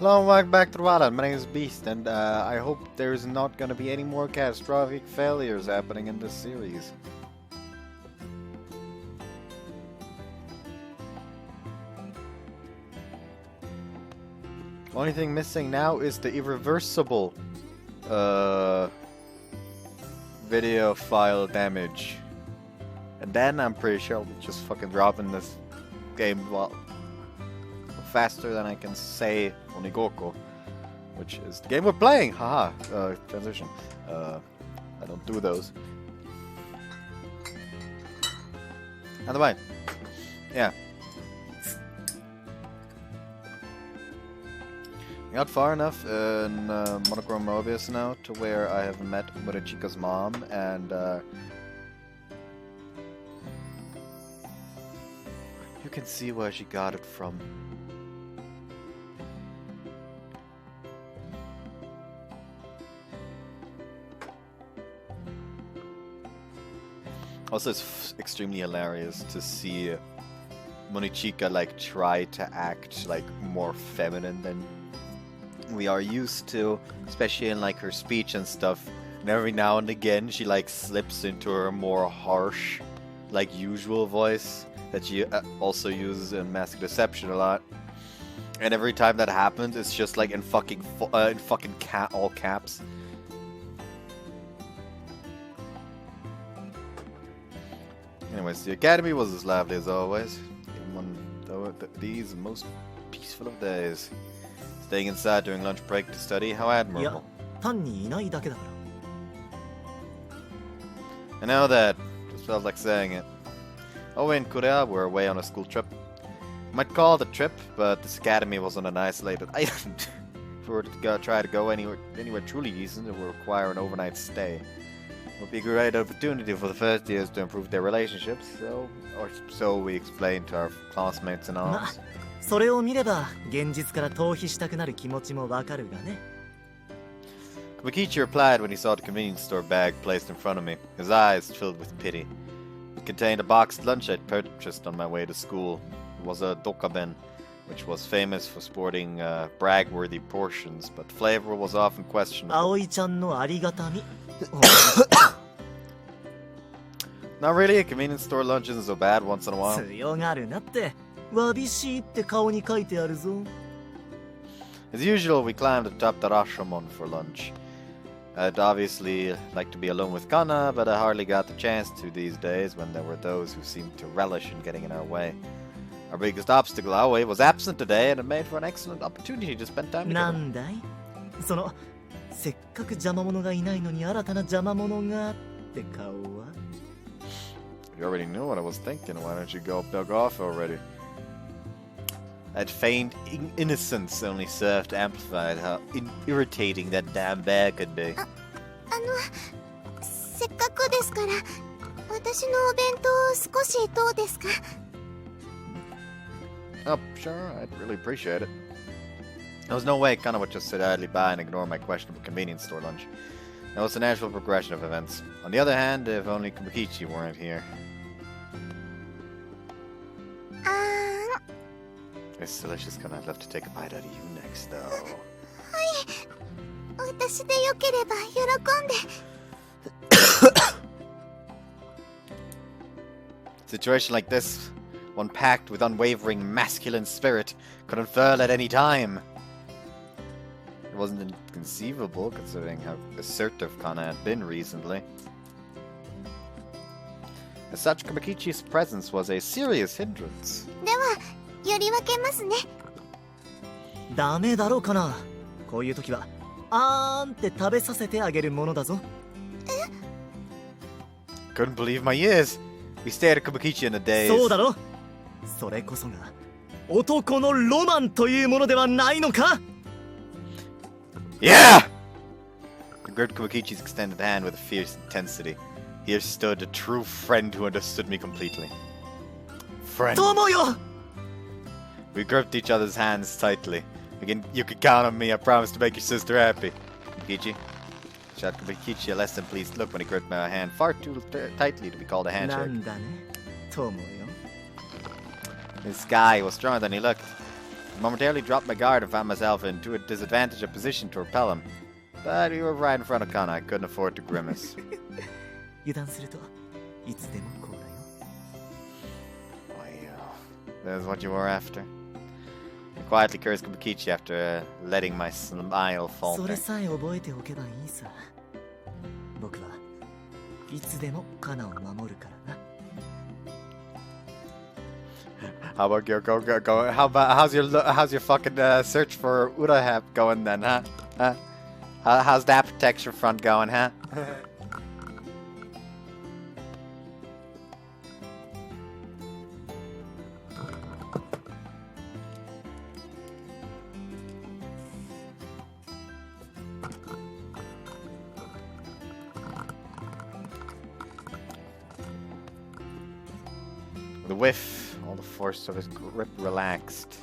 Hello and welcome back to the Wild. My name is Beast, and I hope there's not going to be any more catastrophic failures happening in this series. Only thing missing now is the irreversible video file damage. And then I'm pretty sure I'll be just fucking dropping this game faster than I can say Onigokko, which is the game we're playing. Haha, transition. I don't do those. Either way, yeah. I got far enough in Monochrome Mobius now to where I have met Murachika's mom, and you can see where she got it from. Also, it's extremely hilarious to see Monichika like try to act like more feminine than we are used to, especially in like her speech and stuff. And every now and again, she like slips into her more harsh, like usual voice that she also uses in Mask of Deception a lot. And every time that happens, it's just like in all caps. Anyways, the academy was as lively as always, even one these most peaceful of days. Staying inside during lunch break to study, how admirable. I know that, just felt like saying it. Owe and Kurea were away on a school trip. You might call it a trip, but this academy wasn't an isolated island. If we were to try to go anywhere truly decent, it would require an overnight stay. It would be a great opportunity for the first years to improve their relationships, so we explained to our classmates and all. それを見れば現実から逃避したくなる気持ちもわかるがね。Komikichi replied when he saw the convenience store bag placed in front of me, his eyes filled with pity. It contained a boxed lunch I'd purchased on my way to school. It was a dokaben, which was famous for sporting brag-worthy portions, but flavor was often questionable. Aoi-chan no arigatami. Not really, a convenience store lunch isn't so bad once in a while. 強がるなって。わびしいって顔に書いてあるぞ。As usual, we climbed atop the Rashomon for lunch. I'd obviously like to be alone with Kana, but I hardly got the chance to these days when there were those who seemed to relish in getting in our way. Our biggest obstacle, Aoi, was absent today, and it made for an excellent opportunity to spend time together. なんだい？そのせっかく邪魔者がいないのに新たな邪魔者がって顔は？ You already knew what I was thinking. Why don't you go bug off already? That feigned innocence only served to amplify how irritating that damn bag could be. せっかくですから、私のお弁当少しどうですか? Oh, sure, I'd really appreciate it. There was no way Kana would just sit idly by and ignore my questionable convenience store lunch. That was the natural progression of events. On the other hand, if only Komikichi weren't here. It's delicious, Kana. I'd love to take a bite out of you next, though. はい、私でよければ喜んで。Situation like this, one packed with unwavering masculine spirit, could unfurl at any time. It wasn't inconceivable, considering how assertive Kana had been recently. As such, Komikichi's presence was a serious hindrance. では、より分けますね。ダメだろうかな。こういう時はあーんって食べさせてあげるものだぞ。Couldn't believe my ears. We stared at Komikichi in a daze. そうだろ。それこそが男のロマンというものではないのか。Yeah! I gripped Komikichi's extended hand with a fierce intensity. Here stood a true friend who understood me completely. Friend. 友よ。We gripped each other's hands tightly. You can count on me. I promise to make your sister happy. Komikichi. Shot Komikichi a less than pleased look when he gripped my hand far too tightly to be called a handshake. なんだね、友よ。This guy was stronger than he looked. I momentarily dropped my guard and found myself into a disadvantaged position to repel him. But we were right in front of Kana. I couldn't afford to grimace. 油断するといつでもこうだよ。 That's what you were after. I quietly cursed Kumakichi after letting my smile そ falter. れさえ覚えておけばいいさ。僕はいつでもカナを守るからな。 How about your go? How's your fucking search for Urahap going then, huh? How's that protection front going, huh? With a whiff, all the force of his grip relaxed.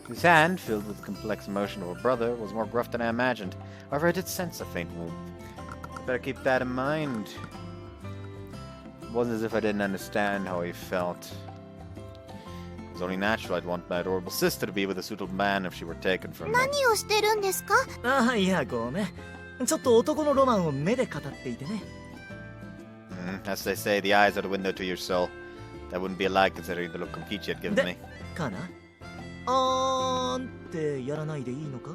His hand, filled with complex emotion of a brother, was more gruff than I imagined. However, I did sense a faint warmth. Better keep that in mind. It wasn't as if I didn't understand how he felt. It was only natural I'd want my adorable sister to be with a suitable man if she were taken from me. 何をしてるんですか？ああ、いや、ごめん。ちょっと男のロマンを目で語っていてね。As they say, the eyes are the window to your soul. That wouldn't be a lie considering the look Konkichi had given me. カナあーんってやらないでいいのか？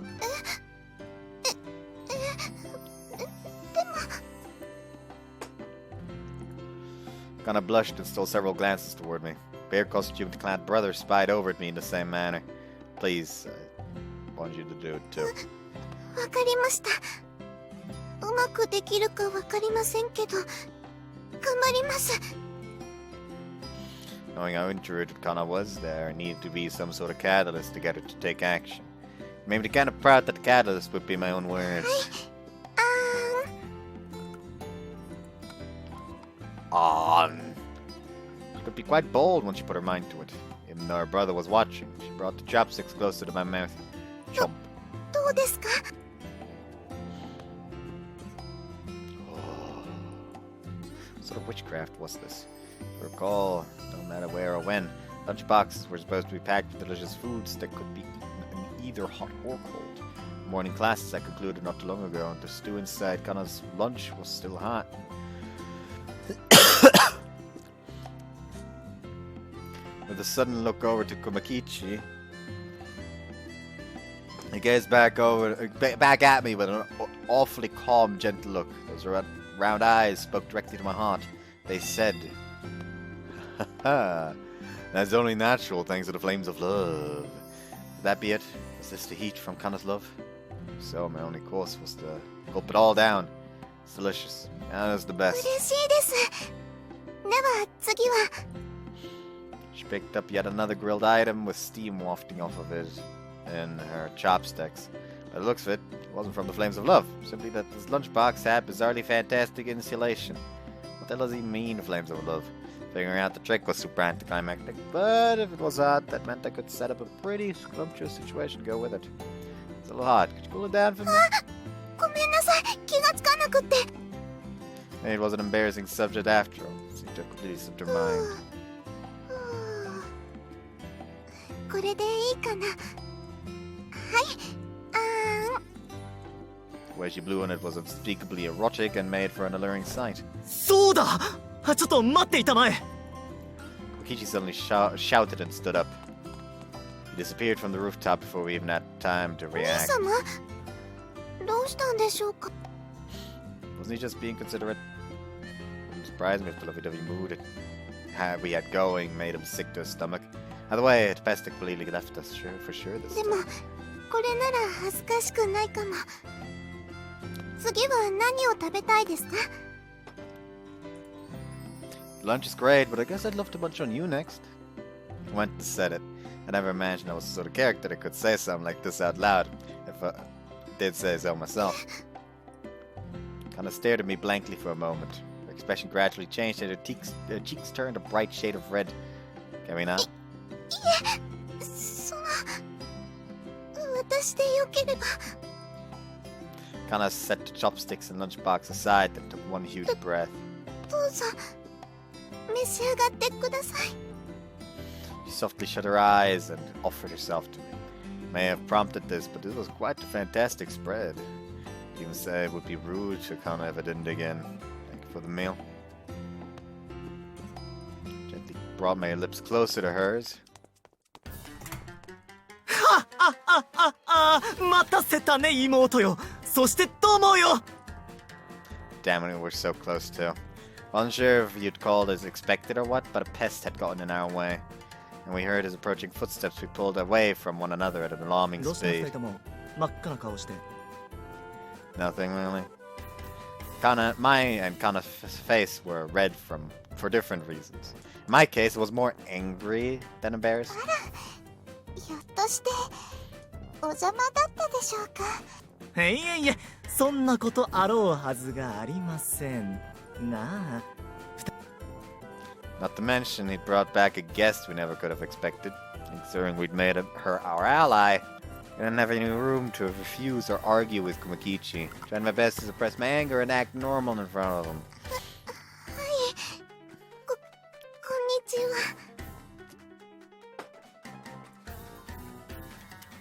Kana blushed and stole several glances toward me. Bear-costumed clad brother spied over at me in the same manner. Please, I want you to do it too. わかりました。うまくできるかわかりませんけど、頑張ります。 Knowing how introverted Kana was, there needed to be some sort of catalyst to get her to take action. It made me kind of proud that the catalyst would be my own words. On. She could be quite bold when she put her mind to it. Even though her brother was watching, she brought the chopsticks closer to my mouth. Chomp. どうですか？ What sort of witchcraft was this? Recall, no matter where or when, lunchboxes were supposed to be packed with delicious foods that could be eaten in either hot or cold. Morning classes I concluded not too long ago, and the stew inside Kana's lunch was still hot. With a sudden look over to Kumakichi, he gazed back at me with an awfully calm, gentle look. Those round eyes spoke directly to my heart. They said, "That's only natural thanks to the flames of love." Would that be it? Was this the heat from Kana's love? So my only course was to gulp it all down. It's delicious. And it's the best. 嬉しいです。では次は。 She picked up yet another grilled item with steam wafting off of it in her chopsticks. By the looks of it, it wasn't from the flames of love. Simply that this lunchbox had bizarrely fantastic insulation. What the hell does he mean, flames of love? Figuring out the trick was super anticlimactic, but if it was hot, that meant I could set up a pretty scrumptious situation to go with it. It's a little hot. Could you cool it down for me? ごめんなさい。気がつかなくて。 Maybe it was an embarrassing subject after all. It seemed to have completely slipped her mind. これでいいかな。はい。The way she blew on it was unspeakably erotic and made for an alluring sight. そうだ。ちょっと待っていたまえ。 Kokichi suddenly shouted and stood up. He disappeared from the rooftop before we even had time to 兄 react. 様、どうしたんでしょうか。 Wasn't he just being considerate? Wouldn't surprise me if the lovey-dovey mood we had going made him sick to his stomach. Either way, it's best to completely left us for sure this でも time. これなら恥ずかしくないかも。次は何を食べたいですか？ Lunch is great, but I guess I'd love to munch on you next. I went and said it. I never imagined I was the sort of character that could say something like this out loud, if I did say so myself. Kana stared at me blankly for a moment. Her expression gradually changed and her cheeks turned a bright shade of red. Can we not? いえ、私でよければ。 Kana set the chopsticks and lunchbox aside and took one huge breath. どうぞ召し上がってください。 She softly shut her eyes and offered herself to me. may have prompted this, but this was quite a fantastic spread. I'd even say it would be rude to Kana if I didn't dig in. Thank you for the meal. Gently brought my lips closer to hers. 待たせたね妹よ。そして友よ。 Damn it, we're so close too. Wasn't sure if you'd call it as expected or what, but a pest had gotten in our way. And we heard his approaching footsteps. We pulled away from one another at an alarming どうした二 speed. 人とも真っ赤な顔して。 Nothing really. My and Kana's face were red for different reasons. In my case, it was more angry than embarrassed. ひょっとしてお邪魔だったでしょうか。いえいえ、そんなことあろうはずがありません。なあ。 Not to mention, he'd brought back a guest we never could have expected. Considering we'd made her our ally, I didn't have any room to refuse or argue with Kumakichi. Tried my best to suppress my anger and act normal in front of him. はい。こんにちは。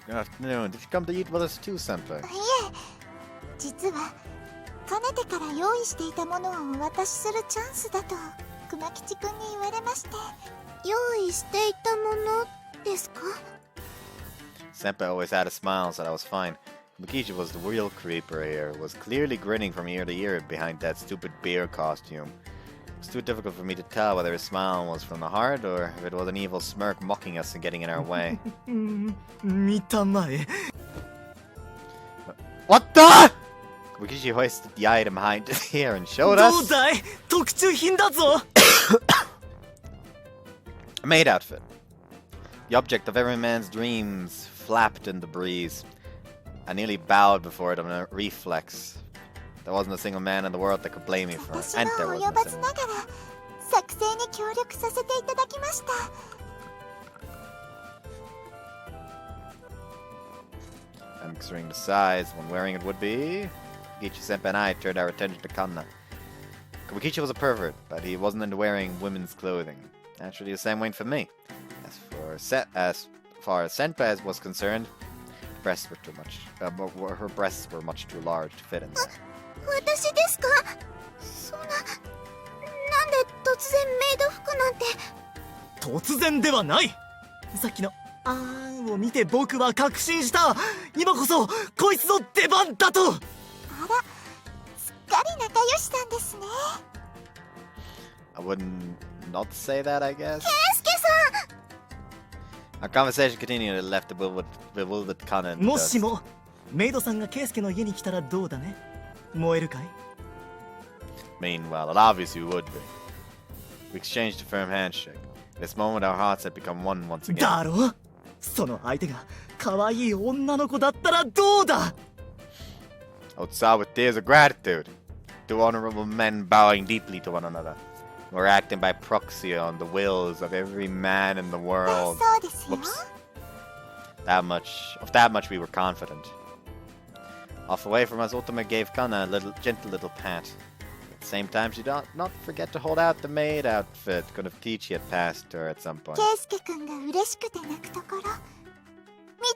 Good afternoon. Did you come to eat with us too, Senpai? いえ、実はかねてから用意していたものをお渡しするチャンスだと熊吉くんに言われまして。用意していたものですか？ Senpai always had a smile, so that was fine. Kumakichi was the real creeper here, was clearly grinning from ear to ear behind that stupid bear costume. It was too difficult for me to tell whether his smile was from the heart or if it was an evil smirk mocking us and getting in our way. 見たまえ。 What the?! Kumakichi hoisted the item behind his ear and showed どう us だい？特注品だぞ。 a maid outfit. The object of every man's dreams flapped in the breeze. I nearly bowed before it on a reflex. There wasn't a single man in the world that could blame me for it. 私 And there は wasn't 及 a ばず single ながら作成に協力させていただきました。 I'm considering the size when wearing it would be. Kumakichi-senpai and I turned our attention to Kanna. Kumakichi was a pervert, but he wasn't into wearing women's clothing. Naturally, the same went for me. As far as senpai was concerned, breasts were too much. Her breasts were much too large to fit in there. 私ですか？そんな、なんで突然メイド服なんて。突然ではない。さっきのあーんを見て僕は確信した。今こそこいつの出番だと。あら、すっかり仲良しさんですね。 I wouldn't not say that, I guess. ケイスケさん。 Our conversation continued and left the bewildered Kana in the もし dust. もメイドさんがケイスケの家に来たらどうだね。燃えるかい？ Meanwhile, it obviously would be. We exchanged a firm handshake. At this moment, our hearts had become one once again. だろ？その相手が可愛い女の子だったらどうだ？ I would sigh with tears of gratitude. Two honorable men bowing deeply to one another. We're acting by proxy on the wills of every man in the world. そうですよ。 Whoops. Of that much we were confident. Off away from us, Otome gave Kana a gentle little pat. At the same time, she did not forget to hold out the maid outfit Konokichi had passed to her at some point. ケイスケくんが嬉しくて泣くところ見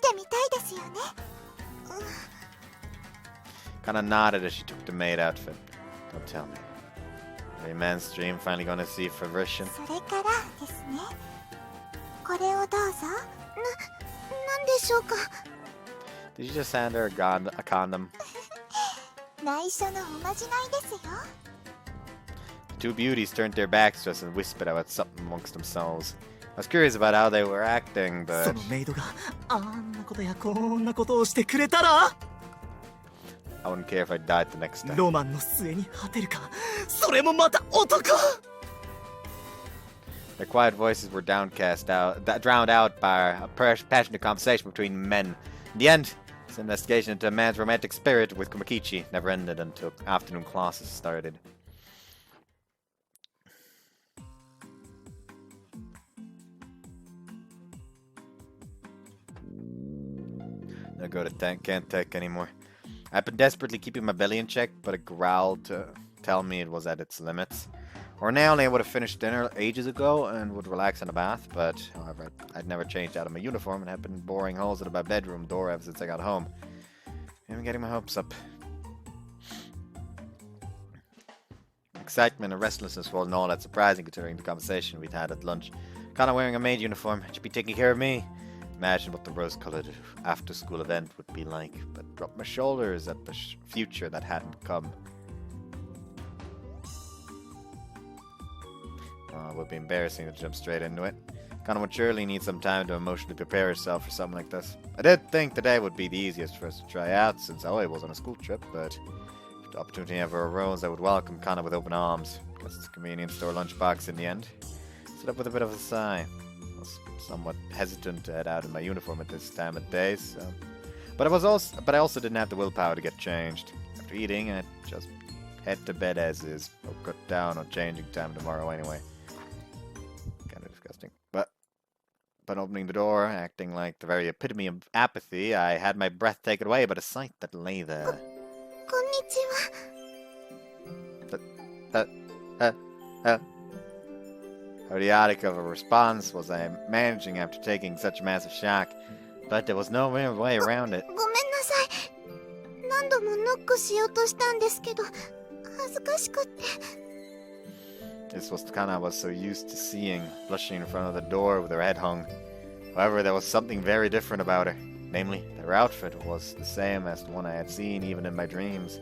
てみたいですよね。 Kana nodded as she took the maid outfit. Don't tell me. Every man's dream finally gonna see fruition. それからですね。これをどうぞ。なんでしょうか。 Did you just hand her a condom? 内緒のおまじないですよ。 The two beauties turned their backs to us and whispered about something amongst themselves. I was curious about how they were acting, そ but のメイドがあんなことやこんなことをしてくれたら I wouldn't care if I died the next day. ロマンの末に果てるか。それもまた男。 Their quiet voices were drowned out by a passionate conversation between men. In the end, this investigation into a man's romantic spirit with Kumakichi never ended until afternoon classes started. No go to can't take anymore. I've been desperately keeping my belly in check, but it growled to tell me it was at its limits. Ordinarily, I would have finished dinner ages ago and would relax in a bath, but however, I'd never changed out of my uniform and had been boring holes into my bedroom door ever since I got home. I'm getting my hopes up. Excitement and restlessness wasn't all that surprising considering the conversation we'd had at lunch. Kinda wearing a maid uniform, she'd be taking care of me. Imagine what the rose-colored after-school event would be like, but dropped my shoulders at the future that hadn't come. It would be embarrassing to jump straight into it. Kana would surely need some time to emotionally prepare herself for something like this. I did think today would be the easiest for us to try out since Aoi was on a school trip, but if the opportunity ever arose, I would welcome Kana with open arms. Guess it's a convenience store lunchbox in the end. Stood up with a bit of a sigh. I was somewhat hesitant to head out in my uniform at this time of day, so... But I also didn't have the willpower to get changed. After eating, I'd just head to bed as is. I'll cut down on changing time tomorrow anyway. Kinda disgusting. But opening the door, acting like the very epitome of apathy, I had my breath taken away by the sight that lay there. How idiotic of a response was I managing after taking such a massive shock, but there was no real way around it. This was the Kana I was so used to seeing, blushing in front of the door with her head hung. However, there was something very different about her. Namely, her outfit was the same as the one I had seen even in my dreams.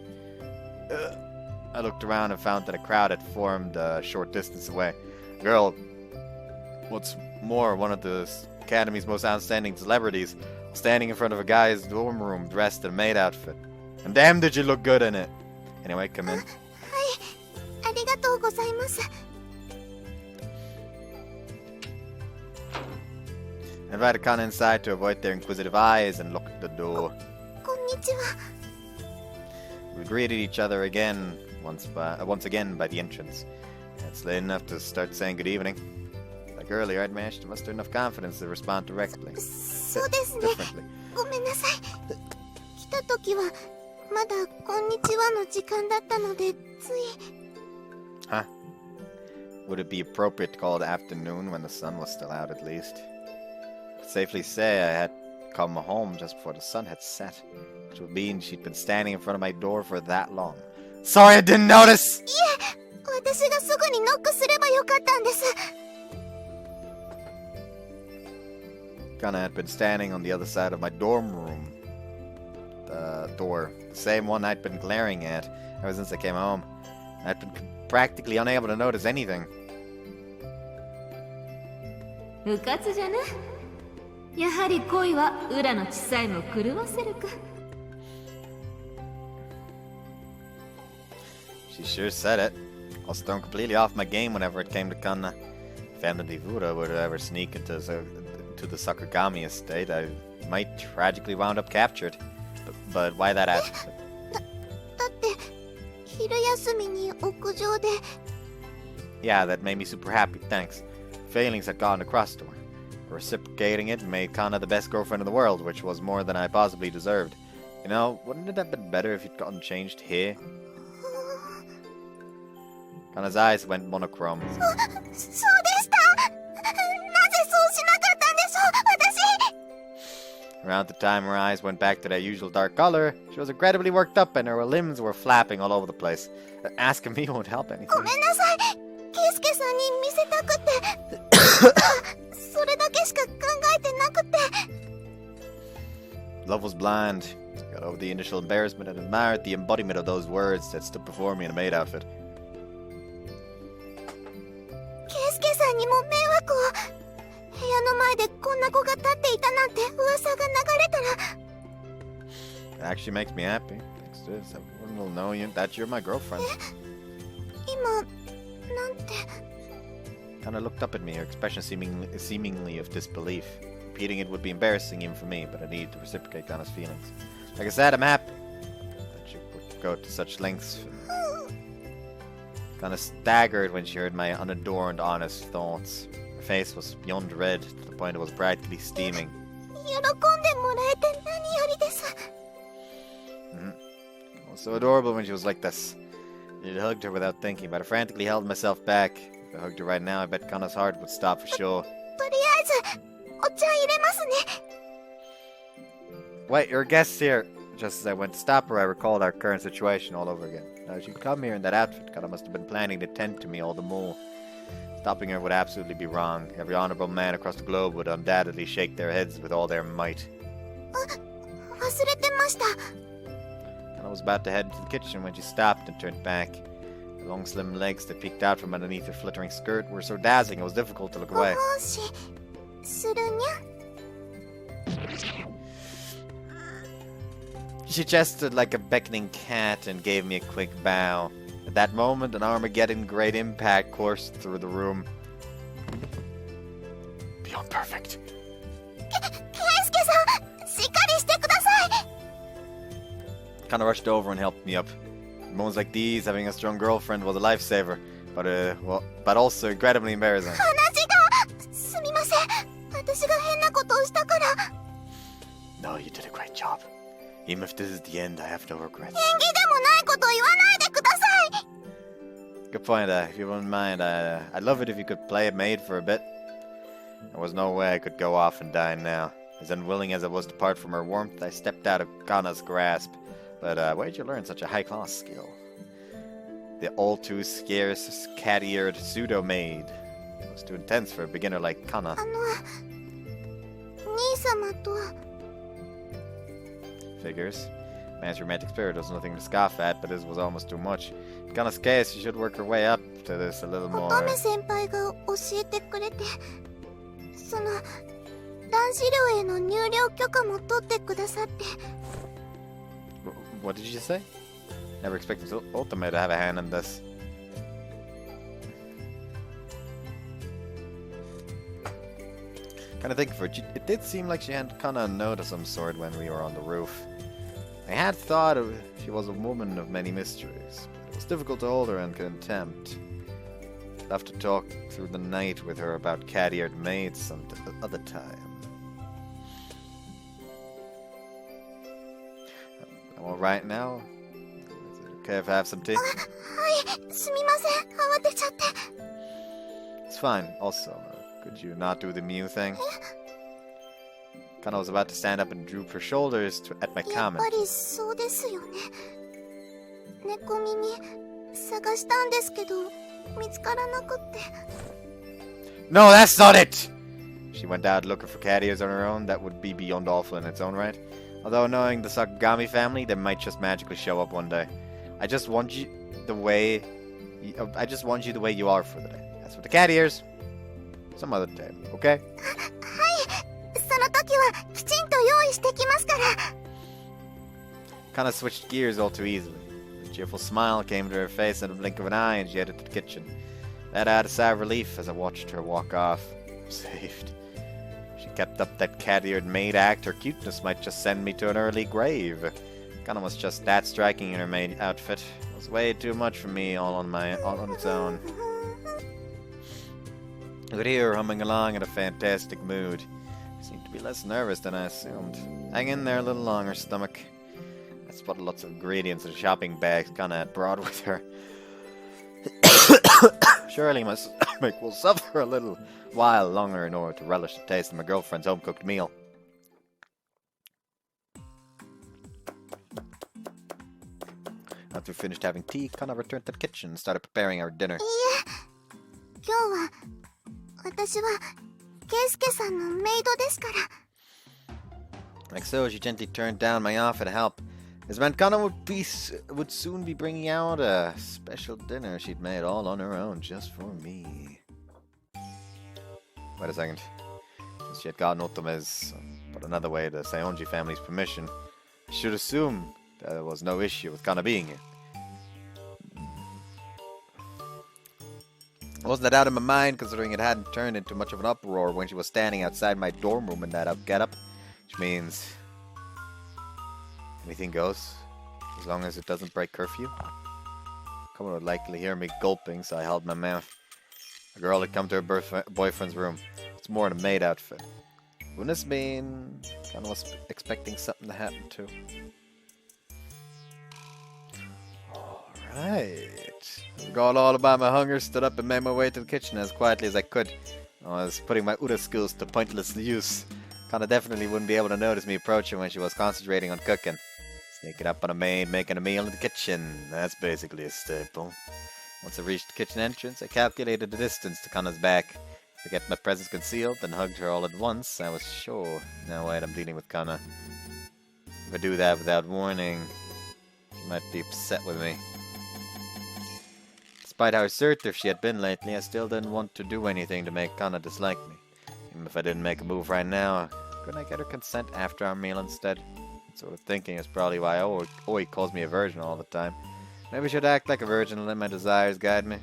I looked around and found that a crowd had formed a short distance away. A girl, what's more, one of the Academy's most outstanding celebrities, standing in front of a guy's dorm room dressed in a maid outfit. And damn did you look good in it! Anyway, come in. I invited Kana inside to avoid their inquisitive eyes and locked the door. We greeted each other again, once again by the entrance. It's late enough to start saying good evening. Like earlier, I'd managed to muster enough confidence to respond differently. Huh? Would it be appropriate to call it afternoon when the sun was still out at least? I'd safely say I had come home just before the sun had set, which would mean she'd been standing in front of my door for that long. Sorry I didn't notice! Kana had been standing on the other side of my dorm room door, the same one I'd been glaring at ever since I came home. I'd been practically unable to notice anything. She sure said it. I was thrown completely off my game whenever it came to Kana. If Emily Vura were to ever sneak into the Sakagami estate, I might tragically wound up captured. But why that aspect? Yeah, that made me super happy, thanks. Feelings had gotten across to her. Reciprocating it made Kana the best girlfriend in the world, which was more than I possibly deserved. You know, wouldn't it have been better if you'd gotten changed here? Kana's eyes went monochrome. Around the time her eyes went back to their usual dark color, she was incredibly worked up and her limbs were flapping all over the place. Asking me won't help anything. Love was blind. I got over the initial embarrassment and admired the embodiment of those words that stood before me in a maid outfit. It actually makes me happy. Thanks to this, everyone will know that you're my girlfriend. Kana looked up at me, her expression seemingly of disbelief. Repeating it would be embarrassing even for me, but I needed to reciprocate Kana's feelings. Like I said, I'm happy that you would go to such lengths. Kana staggered when she heard my unadorned, honest thoughts. Her face was beyond red, to the point it was brightly steaming. It was so adorable when she was like this. I hugged her without thinking, but I frantically held myself back. If I hugged her right now, I bet Kana's heart would stop for sure. とりあえずお茶入れますね。 Wait, you're a guest here. Just as I went to stop her, I recalled our current situation all over again. Now, she'd come here in that outfit. Kana must have been planning to tend to me all the more. Stopping her would absolutely be wrong. Every honorable man across the globe would undoubtedly shake their heads with all their might. 忘れてました。 Kana was about to head into the kitchen when she stopped and turned back. The long, slim legs that peeked out from underneath her fluttering skirt were so dazzling it was difficult to look ご away. 奉仕するにゃ。 She gestured like a beckoning cat and gave me a quick bow. At that moment, an Armageddon great impact coursed through the room. Beyond perfect. ケイスケさん、しっかりしてください。 Kind of rushed over and helped me up. In moments like these, having a strong girlfriend was a lifesaver, but also incredibly embarrassing. 話がすみません。私が変なことをしたから。 No, you did a great job. Even if this is the end, I have no regrets. 演技でもないこと言わないでください。 Good point, if you wouldn't mind, I'd love it if you could play a maid for a bit. There was no way I could go off and die now. As unwilling as I was to part from her warmth, I stepped out of Kana's grasp. But where'd you learn such a high-class skill? The all-too-scarce, cat-eared pseudo-maid. It was too intense for a beginner like Kana. 兄様とは Figures. Man's romantic spirit was nothing to scoff at, but this was almost too much. In Kana's case, she should work her way up to this a little 乙 more. 女先輩が教えてくれて、その男子寮への入寮許可も取ってくださって。 What did you say? Never expected Ultimate to have a hand in this. Kind of think for it, it did seem like she had kind of a note of some sort when we were on the roof. I had thought she was a woman of many mysteries, but it was difficult to hold her in contempt. I'll have to talk through the night with her about cat-eared maids some other time. All right now? Is it okay if I have some tea? はい、すみません。慌てちゃって。 It's fine. Also, could you not do the Mew thing? Kana was about to stand up and droop her shoulders at my やっ comment. ぱりそうですよね。猫耳探したんですけど、見つからなくって。 No, that's not it! She went out looking for cat ears on her own. That would be beyond awful in its own right. Although knowing the Sakagami family, they might just magically show up one day. I just want you the way you are for the day. That's what the cat ears. Some other day, okay? はい、その時はきちんと用意してきますから。 Kind of switched gears all too easily. A cheerful smile came to her face in a blink of an eye, and she headed to the kitchen. Let out a sigh of relief as I watched her walk off. Saved. If she kept up that cat-eared maid act, her cuteness might just send me to an early grave. Kana was just that striking in her maid outfit. It was way too much for me all on its own. I could hear her humming along in a fantastic mood. She seemed to be less nervous than I assumed. Hang in there a little longer, stomach. I spotted lots of ingredients and shopping bags Kana had brought with her. Surely my stomach will suffer a little while longer in order to relish the taste of my girlfriend's home-cooked meal. After we finished having tea, Kana returned to the kitchen and started preparing our dinner. いいえ、今日は私はケイスケさんのメイドですから。 Like so, she gently turned down my offer to help. This meant Kana would soon be bringing out a special dinner she'd made all on her own, just for me. Wait a second. Since she had gotten Otome's, but another way, the Saionji family's permission, I should assume there was no issue with Kana being here. I wasn't that out of my mind, considering it hadn't turned into much of an uproar when she was standing outside my dorm room in that getup, which means anything goes, as long as it doesn't break curfew. Kana would likely hear me gulping, so I held my mouth. A girl had come to her boyfriend's room. It's more in a maid outfit. Wouldn't this mean Kana was expecting something to happen too? Alright. Forgot all about my hunger, stood up and made my way to the kitchen as quietly as I could. I was putting my Uda skills to pointless use. Kana definitely wouldn't be able to notice me approaching when she was concentrating on cooking. Sneaking up on a maid, making a meal in the kitchen. That's basically a staple. Once I reached the kitchen entrance, I calculated the distance to Kana's back. To get my presence concealed, then hugged her all at once. I was sure. No, wait, I'm dealing with Kana. If I do that without warning, she might be upset with me. Despite how assertive she had been lately, I still didn't want to do anything to make Kana dislike me. Even if I didn't make a move right now, couldn't I get her consent after our meal instead? That sort of thinking is probably why Oi calls me a virgin all the time. Maybe I should act like a virgin and let my desires guide me.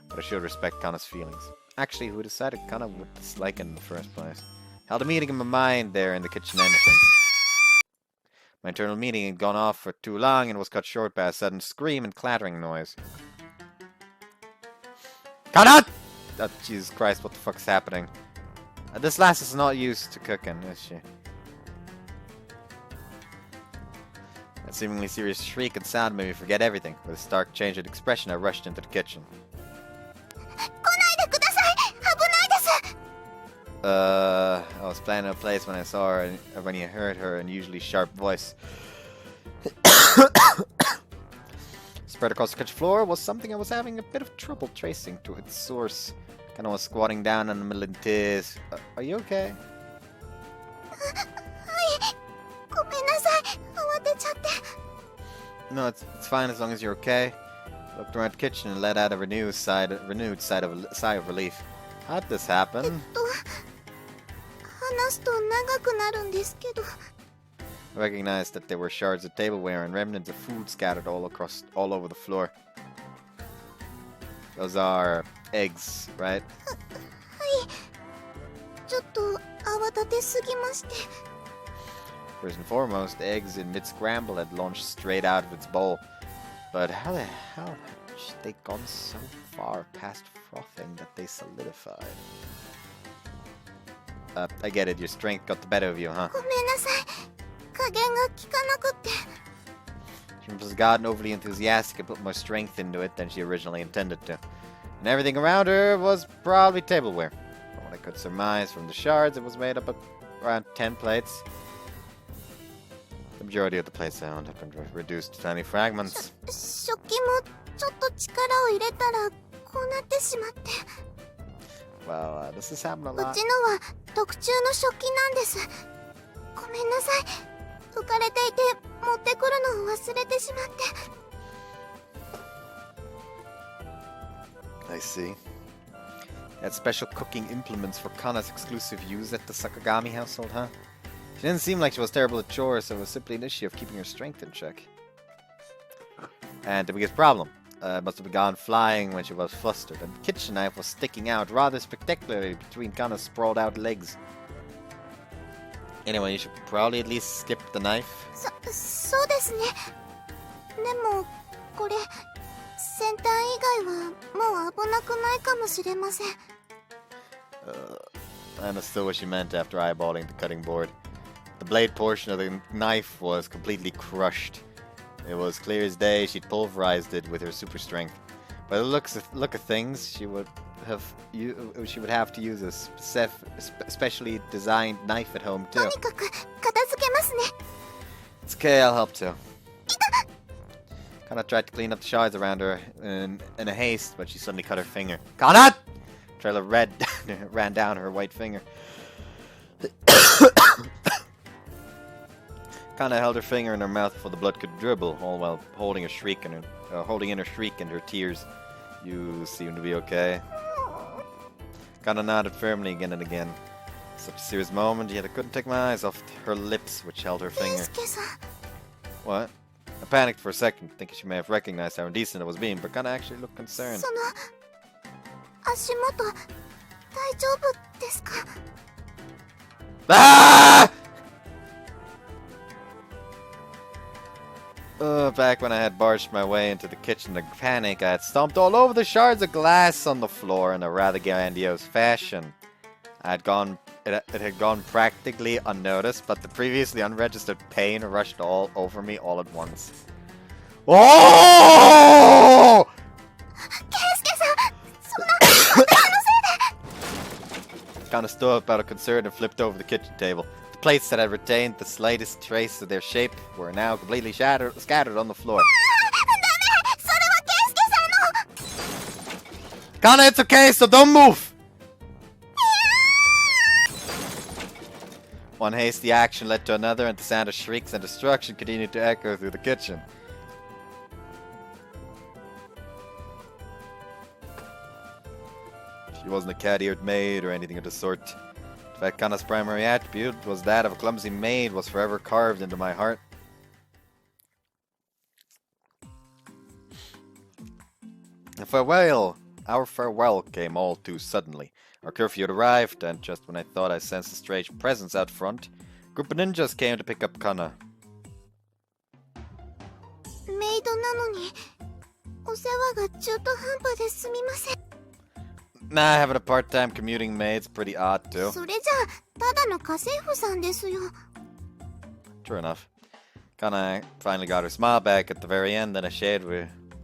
But I should respect Kana's feelings. Actually, who decided Kana would dislike it in the first place? Held a meeting in my mind there in the kitchen entrance. My internal meeting had gone off for too long and was cut short by a sudden scream and clattering noise. Kana! Oh, Jesus Christ, what the fuck's happening? This lass is not used to cooking, is she? That seemingly serious shriek and sound made me forget everything. With a stark change in expression, I rushed into the kitchen. I was planning a place when I saw her, and when you heard her unusually sharp voice. Spread across the kitchen floor was something I was having a bit of trouble tracing to its source. Kana was squatting down in the middle of tears. Are you okay? No, it's fine as long as you're okay. Looked around the kitchen and let out a renewed sigh of relief. How'd this happen? I recognized that there were shards of tableware and remnants of food scattered all over the floor. Those are eggs, right? First and foremost, the eggs in mid-scramble had launched straight out of its bowl. But how the hell had they gone so far past frothing that they solidified? I get it, your strength got the better of you, huh? She must have gotten overly enthusiastic and put more strength into it than she originally intended to. And everything around her was probably tableware. From what I could surmise from the shards, it was made up of around 10 plates. The majority of the plates had been reduced to tiny fragments. Well, this has happened a lot. I see. Had special cooking implements for Kana's exclusive use at the Sakagami household, huh? She didn't seem like she was terrible at chores, so it was simply an issue of keeping her strength in check. And the biggest problem, must have gone flying when she was flustered, and the kitchen knife was sticking out rather spectacularly between Kana's sprawled out legs. Anyway, you should probably at least skip the knife. I understood what she meant after eyeballing the cutting board. The blade portion of the knife was completely crushed. It was clear as day she'd pulverized it with her super strength. By the look of things, she would have to use a specially designed knife at home too. It's okay, I'll help too. Kana tried to clean up the shards around her in a haste, but she suddenly cut her finger. Kana! A trail of red ran down her white finger. Kana held her finger in her mouth before the blood could dribble, all while holding in her shriek and her tears. You seem to be okay. Kana nodded firmly again and again. Such a serious moment, yet I couldn't take my eyes off her lips, which held her finger. What? I panicked for a second, thinking she may have recognized how indecent I was being, but Kana actually looked concerned. Ah! Back when I had barged my way into the kitchen in panic, I had stomped all over the shards of glass on the floor in a rather grandiose fashion. It had gone practically unnoticed, but the previously unregistered pain rushed all over me all at once. Oh! Kana stood up out of concern and flipped over the kitchen table. The plates that had retained the slightest trace of their shape were now completely scattered on the floor. Kana, it's okay, so don't move! One hasty action led to another, and the sound of shrieks and destruction continued to echo through the kitchen. She wasn't a cat-eared maid or anything of the sort. In fact, Kana's primary attribute was that of a clumsy maid was forever carved into my heart. Our farewell came all too suddenly. Our curfew had arrived, and just when I thought I sensed a strange presence out front, a group of ninjas came to pick up Kana. Nah, having a part-time commuting maid's pretty odd too. True enough. Kana finally got her smile back at the very end, and I shared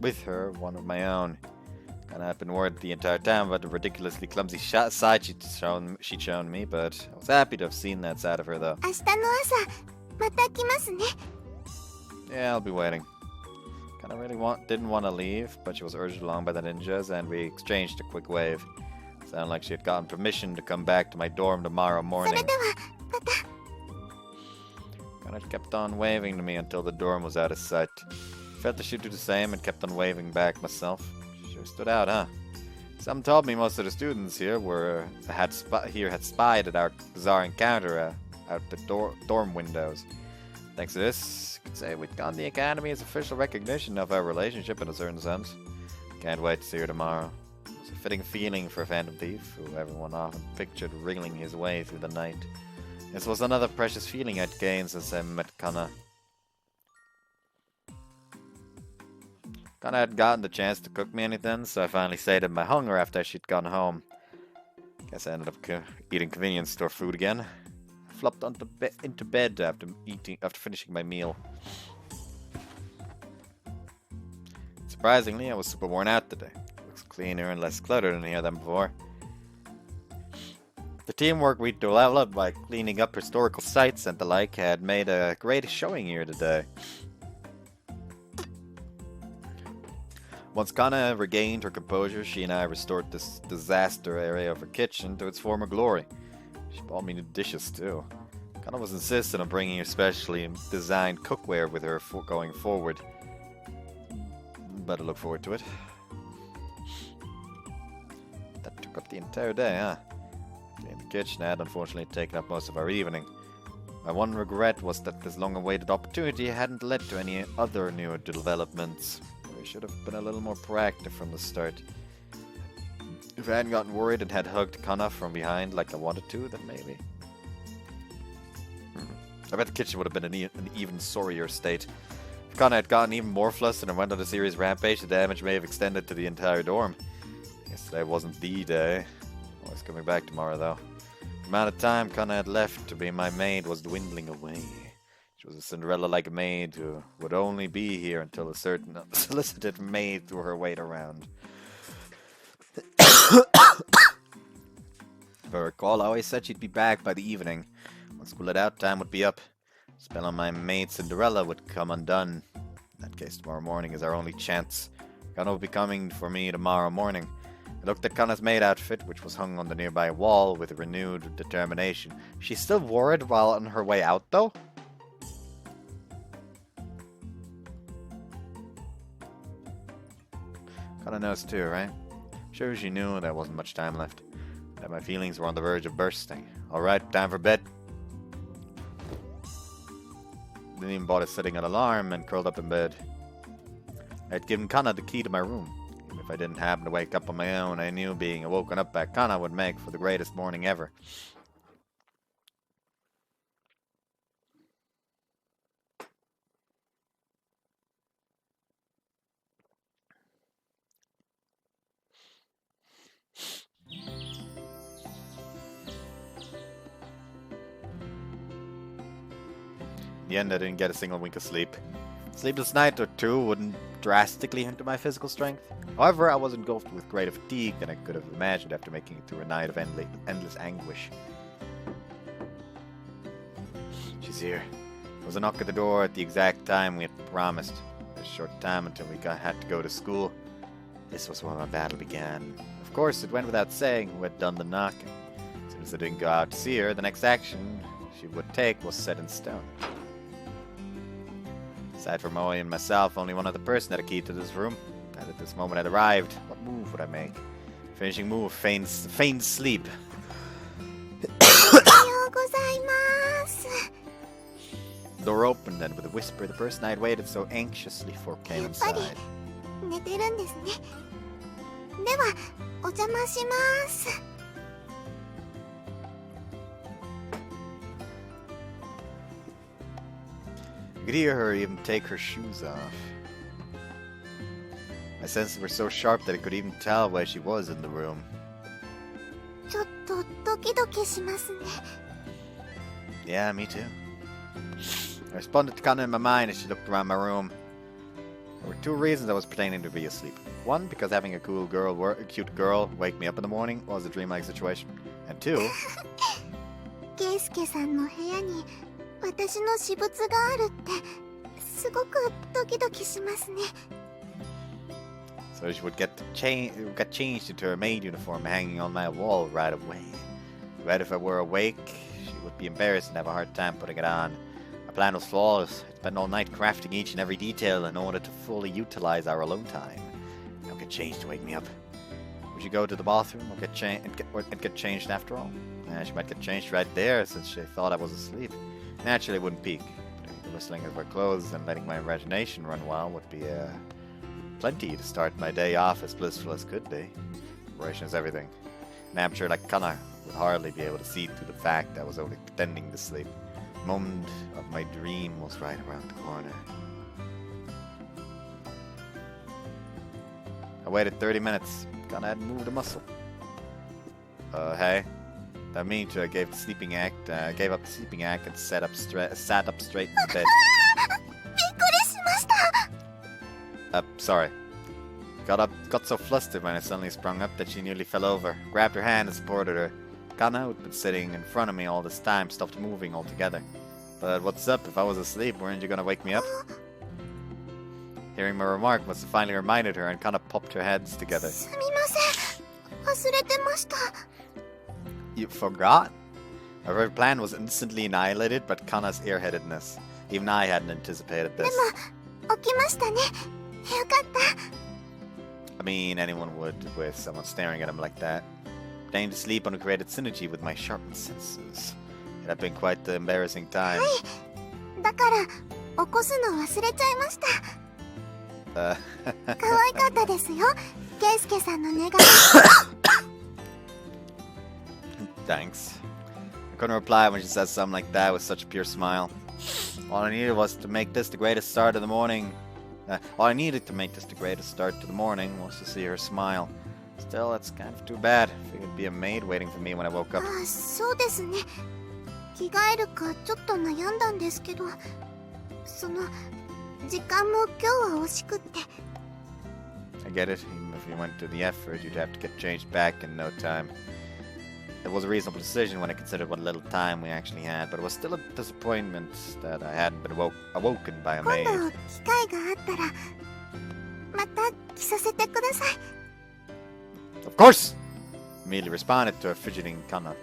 with her one of my own. Kana had been worried the entire time about the ridiculously clumsy side she'd shown me, but I was happy to have seen that side of her though. Yeah, I'll be waiting. Kana really didn't want to leave, but she was urged along by the ninjas, and we exchanged a quick wave. Sounded like she had gotten permission to come back to my dorm tomorrow morning. Kana kept on waving to me until the dorm was out of sight. Felt I should do the same and kept on waving back myself. Sure stood out, huh? Some told me most of the students here had spied at our bizarre encounter out the dorm windows. Thanks to this, I could say we'd gotten the Academy's official recognition of our relationship in a certain sense. Can't wait to see her tomorrow. It's a fitting feeling for a phantom thief, who everyone often pictured wriggling his way through the night. This was another precious feeling I'd gained since I met Kana. Kana hadn't gotten the chance to cook me anything, so I finally sated my hunger after she'd gone home. Guess I ended up eating convenience store food again. I flopped into bed after finishing my meal. Surprisingly, I was super worn out today. It looks cleaner and less cluttered in here than before. The teamwork we developed by cleaning up historical sites and the like had made a great showing here today. Once Kana regained her composure, she and I restored this disaster area of her kitchen to its former glory. She bought me new dishes too. Kana was insistent on bringing her specially designed cookware with her going forward. Better look forward to it. That took up the entire day, huh? In the kitchen had unfortunately taken up most of our evening. My one regret was that this long-awaited opportunity hadn't led to any other new developments. We should have been a little more proactive from the start. If I hadn't gotten worried and had hugged Kana from behind like I wanted to, then maybe. I bet the kitchen would have been in an even sorrier state. If Kana had gotten even more flustered and went on a serious rampage, the damage may have extended to the entire dorm. Yesterday wasn't the day. Always coming back tomorrow, though. The amount of time Kana had left to be my maid was dwindling away. She was a Cinderella-like maid who would only be here until a certain solicited maid threw her weight around. If I recall, I always said she'd be back by the evening. Once school let out, time would be up. Spell on my maid Cinderella would come undone. In that case, tomorrow morning is our only chance. Kana will be coming for me tomorrow morning. I looked at Kana's maid outfit, which was hung on the nearby wall with renewed determination. She's still worried while on her way out, though? Kana knows too, right? Sure, she knew there wasn't much time left. That my feelings were on the verge of bursting. Alright, time for bed. Didn't even bother setting an alarm and curled up in bed. I had given Kana the key to my room. Even if I didn't happen to wake up on my own, I knew being woken up by Kana would make for the greatest morning ever. In the end, I didn't get a single wink of sleep. Sleepless night or two wouldn't drastically hinder my physical strength. However, I was engulfed with greater fatigue than I could have imagined after making it through a night of endless anguish. She's here. There was a knock at the door at the exact time we had promised. A short time until we had to go to school. This was where my battle began. Of course, it went without saying who had done the knocking. As soon as I didn't go out to see her, the next action she would take was set in stone. Aside from Moe and myself, only one other person had a key to this room. And at this moment I'd arrived. What move would I make? Finishing move, feigned sleep. Door opened, and with a whisper, the person I had waited so anxiously for came inside. 寝てるんですね。では、お邪魔します。I could hear her even take her shoes off. My senses were so sharp that I could even tell where she was in the room. ちょっとドキドキしますね。 Yeah, me too. I responded to Kana in my mind as she looked around my room. There were two reasons I was pretending to be asleep. One, because having a cute girl wake me up in the morning was a dreamlike situation. And two... ケイスケさんの部屋に私の私物があるってすごくドキドキしますね。 So she would get changed into her maid uniform hanging on my wall right away. But if I were awake, she would be embarrassed and have a hard time putting it on. My plan was flawless. I'd spend all night crafting each and every detail in order to fully utilize our alone time. Now get changed to wake me up. Would you go to the bathroom or get changed after all? She might get changed right there since she thought I was asleep. Naturally, I wouldn't peek. But the whistling of her clothes and letting my imagination run wild would be plenty to start my day off as blissful as could be. Preparation is everything. An amateur like Kana would hardly be able to see through the fact I was only pretending to sleep. The moment of my dream was right around the corner. I waited 30 minutes. Kana hadn't moved a muscle. Hey. That means I gave up the sleeping act and sat up straight in the bed. Sorry. Got so flustered when I suddenly sprung up that she nearly fell over. Grabbed her hand and supported her. Kana, who'd been sitting in front of me all this time, stopped moving altogether. But what's up? If I was asleep, weren't you gonna wake me up? Hearing my remark must have finally reminded her, and Kana popped her heads together. すみません。忘れてました。 You forgot? Our very plan was instantly annihilated by Kana's airheadedness. Even I hadn't anticipated this. でも、起きましたね。よかった。 I mean, anyone would with someone staring at him like that. Pretending to sleep on created synergy with my sharpened senses. It had been quite the embarrassing time. だから、起こすの忘れちゃいました。可愛かったですよ。ケイスケさんの願い。Thanks. I couldn't reply when she said something like that with such a pure smile. All I needed was to make this the greatest start of the morning. All I needed to make this the greatest start to the morning was to see her smile. Still, that's kind of too bad. I figured it'd be a maid waiting for me when I woke up. あ、そうですね。着替えるかちょっと悩んだんですけど、その時間も今日は惜しくって。I get it. Even if you went to the effort, you'd have to get changed back in no time. It was a reasonable decision when I considered what little time we actually had, but it was still a disappointment that I hadn't been awoken by a 今 maid. 度機会があったら、また着させてください。 Of course! Immediately responded to a fidgeting Kana.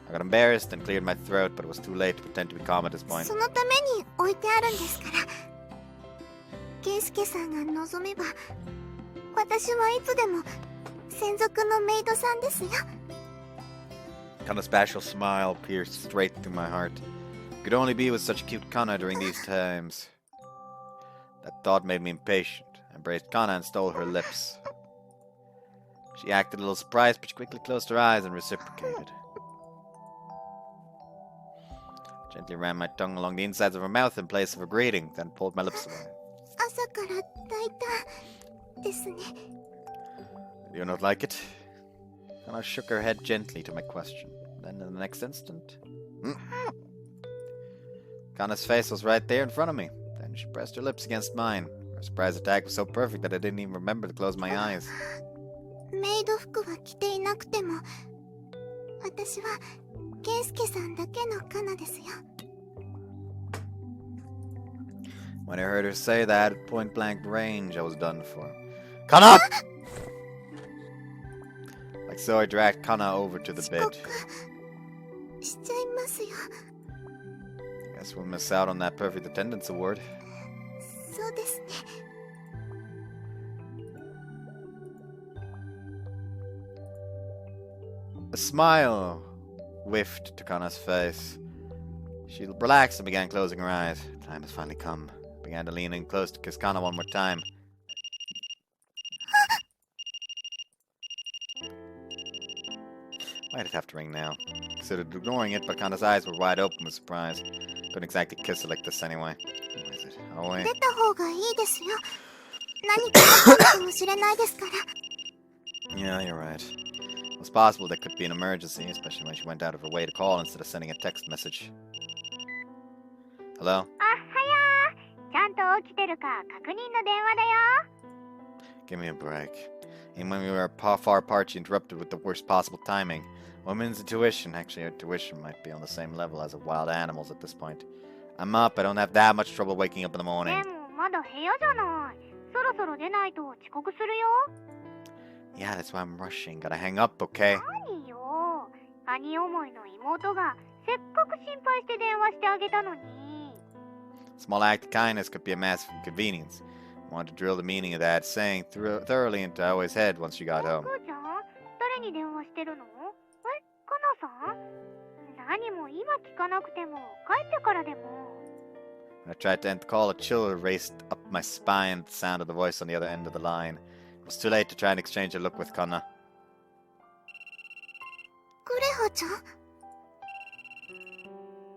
I got embarrassed and cleared my throat, but it was too late to pretend to be calm at this point. そのために置いてあるんですから。ケイスケさんが望めば、私はいつでも専属のメイドさんですよ。 Kana's bashful smile pierced straight through my heart. Could only be with such cute Kana during these times. That thought made me impatient. I embraced Kana and stole her lips. She acted a little surprised, but she quickly closed her eyes and reciprocated. Gently ran my tongue along the insides of her mouth in place of a greeting, then pulled my lips away. 朝から大胆ですね。 Do you not like it? Kana shook her head gently to my question. Then in the next instant... Kana's face was right there in front of me. Then She pressed her lips against mine. Her surprise attack was so perfect that I didn't even remember to close my eyes. メイド服は着ていなくても、私はケイスケさんだけのカナですよ。When I heard her say that at point blank range, I was done for. Kana! Like so, I dragged Kana over to the bed. しちゃいますよ。Guess we'll miss out on that perfect attendance award. そうですね。A smile whiffed to Kana's face. She relaxed and began closing her eyes. Time has finally come. Began to lean in close to kiss Kana one more time. Why'd it have to ring now? Considered ignoring it, but Kana's eyes were wide open with surprise. Couldn't exactly kiss her like this anyway. Who is it? Oh, wait. 出た方がいいですよ。何かあったかもしれないですから。Yeah, you're right. It was possible there could be an emergency, especially when she went out of her way to call instead of sending a text message. Hello? あ、はやー。ちゃんと起きてるか確認の電話だよ。Give me a break. And when we were far apart, she interrupted with the worst possible timing. Woman's intuition, actually her tuition might be on the same level as a wild animal's at this point. I'm up, I don't have that much trouble waking up in the morning. でもまだ部屋じゃない。そろそろ出ないと遅刻するよ。Yeah, that's why I'm rushing. Gotta hang up, okay? 何よ。兄思いの妹がせっかく心配して電話してあげたのに。Small act of kindness could be a massive inconvenience. I wanted to drill the meaning of that saying thoroughly into Aoi's head once she got home. 母ちゃん、誰に電話してるの？カナさん？何も今聞かなくても帰ってからでも。When I tried to end the call, a chill raced up my spine at the sound of the voice on the other end of the line. It was too late to try and exchange a look with Kana. クレハちゃん？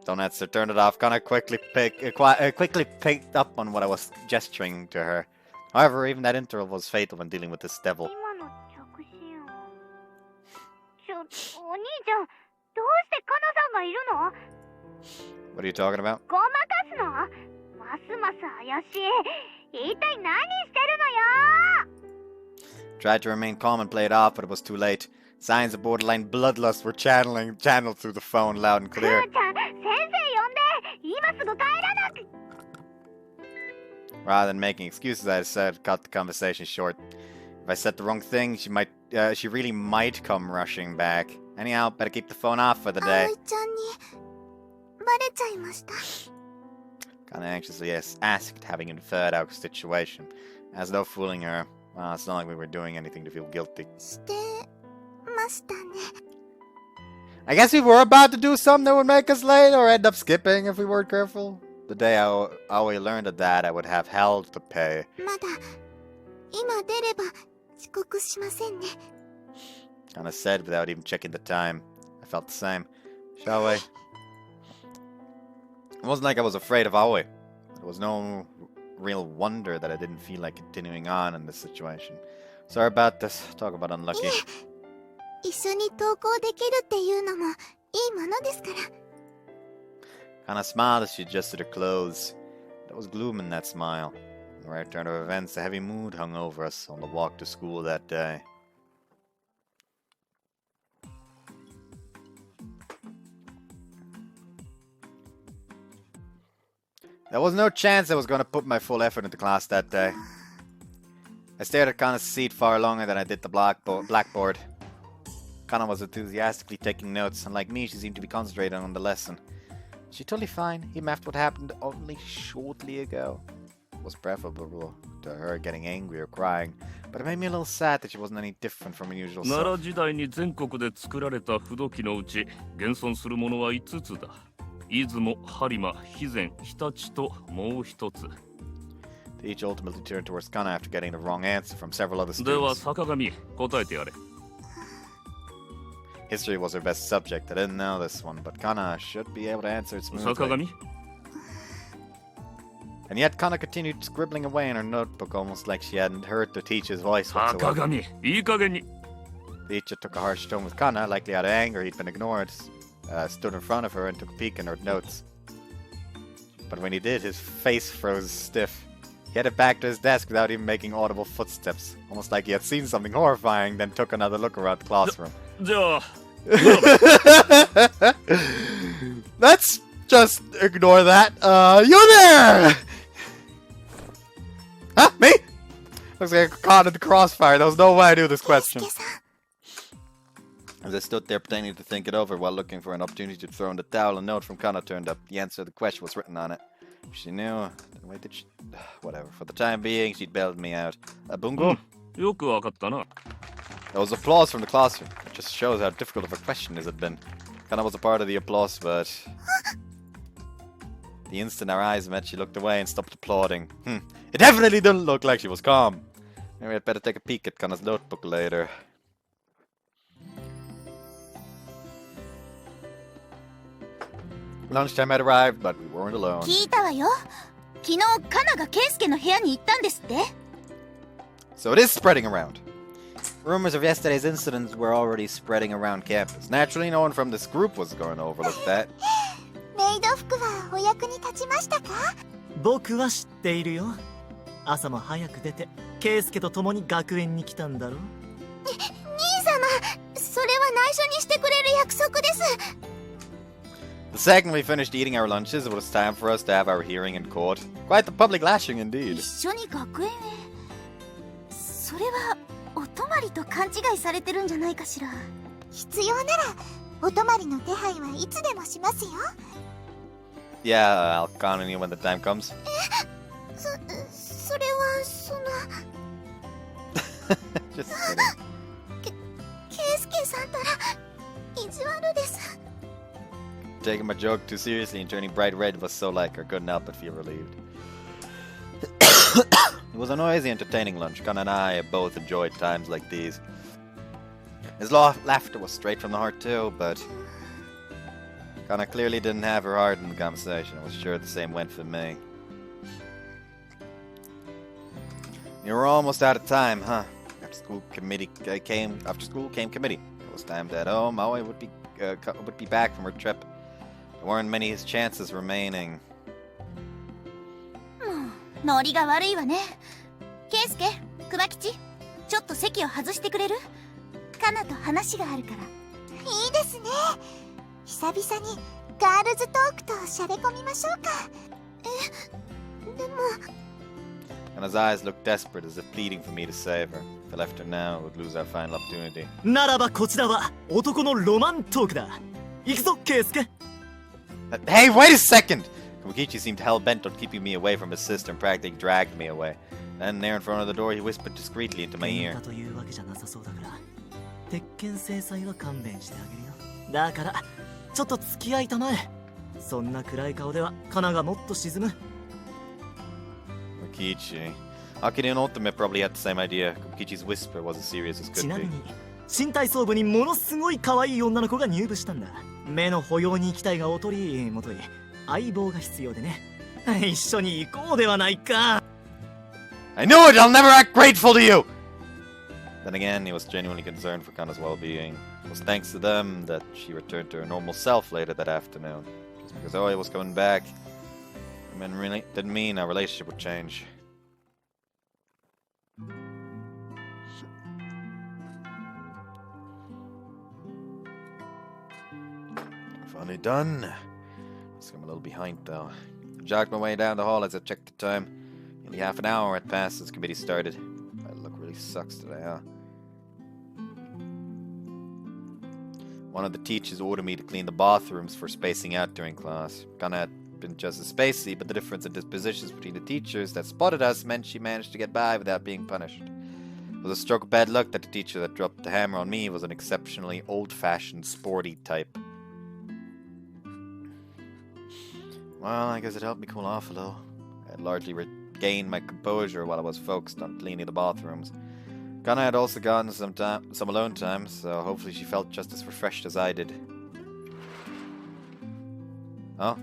Don't answer, turn it off. Kana quickly picked up on what I was gesturing to her. However, even that interval was fatal when dealing with this devil. 今の着信音。お兄ちゃん、どうしてカナさんがいるの？ What are you talking about? ごまかすの？ますます怪しい。一体何してるのよ？ Tried to remain calm and play it off, but it was too late. Signs of borderline bloodlust were channeled through the phone loud and clear. 母ちゃん、先生呼んで。今すぐ帰らなく。 Rather than making excuses, I decided to cut the conversation short. If I said the wrong thing, she really might come rushing back. Anyhow, better keep the phone off for the day. 葵ちゃんにバレちゃいました。 Kinda anxiously asked, having inferred our situation. As though fooling her. Well, it's not like we were doing anything to feel guilty. してましたね。 I guess we were about to do something that would make us late, or end up skipping if we weren't careful. The day Aoi learned of that, I would have hell to pay. まだ今出れば遅刻しませんね。 Kinda said without even checking the time. I felt the same. Shall we? It wasn't like I was afraid of Aoi. There was no real wonder that I didn't feel like continuing on in this situation. Sorry about this. Talk about unlucky. 一緒に登校できるっていうのもいいものですから。 Kana smiled as she adjusted her clothes. There was gloom in that smile. In the right turn of events, a heavy mood hung over us on the walk to school that day. There was no chance I was going to put my full effort into class that day. I stared at Kana's seat far longer than I did the blackboard. Kana was enthusiastically taking notes, and like me, she seemed to be concentrating on the lesson. She totally fine, even after what happened only shortly ago. It was preferable to her getting angry or crying, but it made me a little sad that she wasn't any different from her usual self. 奈良時代に全国で作られた不動機のうち現存するものは5つだ。出雲、播磨、肥前、日立ともう一つ。They each ultimately turned towards Kana after getting the wrong answer from several other では students. 坂上、答えてやれ。History was her best subject. I didn't know this one, but Kana should be able to answer it 坂 smoothly. 上 And yet Kana continued scribbling away in her notebook almost like she hadn't heard the teacher's voice 坂 whatsoever. 上、いい加減に。 The teacher took a harsh tone with Kana, likely out of anger he'd been ignored, stood in front of her and took a peek in her notes. but when he did, his face froze stiff. He headed back to his desk without even making audible footsteps, almost like he had seen something horrifying, then took another look around the classroom. じゃあ Let's just ignore that. You there! Huh? Me? Looks like I got caught in the crossfire. There was no way I knew this question. 圭介さん As I stood there pretending to think it over while looking for an opportunity to throw in the towel, a note from Kana turned up. The answer to the question was written on it. She knew. Wait, did she? Whatever. For the time being, she'd bailed me out. A bungo? よくわかったな。 There was applause from the classroom. It just shows how difficult of a question this had been. Kana was a part of the applause, but... The instant our eyes met, she looked away and stopped applauding. It definitely didn't look like she was calm. Maybe I'd better take a peek at Kana's notebook later. Lunchtime had arrived, but we weren't alone. 聞いたわよ。昨日カナが圭介の部屋に行ったんですって。 So it is spreading around. Rumors of yesterday's incidents were already spreading around campus. Naturally, no one from this group was going to overlook that. メイド服はお役に立ちましたか？僕は知っているよ。朝も早く出て圭介と共に学園に来たんだろ。兄様、それは内緒にしてくれる約束です。 The second we finished eating our lunches, it was time for us to have our hearing in court. Quite the public lashing indeed. 一緒に学園へ。それはお泊まりと勘違いされてるんじゃないかしら。必要ならお泊まりの手配はいつでもしますよ。 Yeah, I'll count on you when the time comes. それはその Just kidding. 圭介さんたら意地悪です。 Taking my joke too seriously and turning bright red was so like I couldn't help but feel relieved. It was a noisy, entertaining lunch. Kana and I both enjoyed times like these. His laughter was straight from the heart too, but Kana clearly didn't have her heart in the conversation. I was sure the same went for me. You were almost out of time, huh? After school came committee. It was time to head home. Maui would be back from her trip. There weren't many chances remaining. ノリが悪いわね。圭介、熊吉、ちょっと席を外してくれる？カナと話があるから。いいですね。久々にガールズトークとシャレ込みましょうか。でも。Kana's eyes looked desperate, as if pleading for me to save her. If I left her now, we would lose our final opportunity. ならばこちらは男のロマントークだ。行くぞ、圭介。Hey, wait a second! Kokichi seemed hell-bent on keeping me away from his sister and practically dragged me away. Then, there in front of the door, he whispered discreetly into my ear. というわけじゃなさそうだから、鉄拳制裁は勘弁してあげるよ。だから、ちょっと付き合いたまえ。そんな暗い顔では、カナがもっと沈む。Kokichi. Akira and Ultimate probably had the same idea. Kokichi's whisper was as serious as ち could なみ be. に、新体操部にものすごい可愛い女の子が入部したんだ。目の保養に行きたいがおとりもとい、相棒が必要でね。一緒に行こうではないか。I knew it! I'll never act grateful to you! Then again, he was genuinely concerned for Kana's well-being. It was thanks to them that she returned to her normal self later that afternoon. Just because Oi was coming back, really didn't mean our relationship would change. Finally done. I'm a little behind though. I jogged my way down the hall as I checked the time. Nearly half an hour had passed since committee started. My luck really sucks today, huh? One of the teachers ordered me to clean the bathrooms for spacing out during class. Kana had been just as spacey, but the difference in dispositions between the teachers that spotted us meant she managed to get by without being punished. It was a stroke of bad luck that the teacher that dropped the hammer on me was an exceptionally old-fashioned, sporty type. Well, I guess it helped me cool off a little. I had largely regained my composure while I was focused on cleaning the bathrooms. Kana had also gotten some alone time, so hopefully she felt just as refreshed as I did. Oh,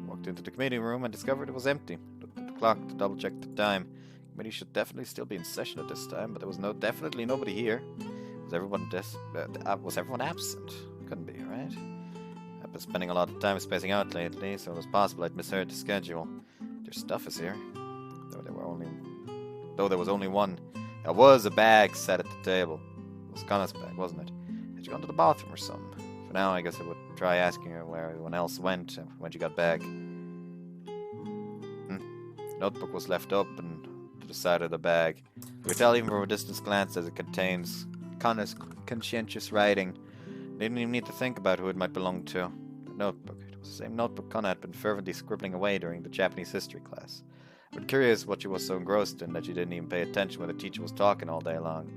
walked into the committee room and discovered it was empty. Looked at the clock to double check the time. The committee should definitely still be in session at this time, but there was definitely nobody here. Was everyone absent? Couldn't be, right? I've been spending a lot of time spacing out lately, so it was possible I'd misheard the schedule. Your stuff is here. Though there was only one. There was a bag set at the table. It was Kana's bag, wasn't it? Had you gone to the bathroom or something? For now, I guess I would try asking her where everyone else went when she got back. The notebook was left open to the side of the bag. You could tell even from a distance glance that it contains Kana's conscientious writing. They didn't even need to think about who it might belong to. The notebook. It was the same notebook Kana had been fervently scribbling away during the Japanese history class. I've been curious what she was so engrossed in that she didn't even pay attention when the teacher was talking all day long.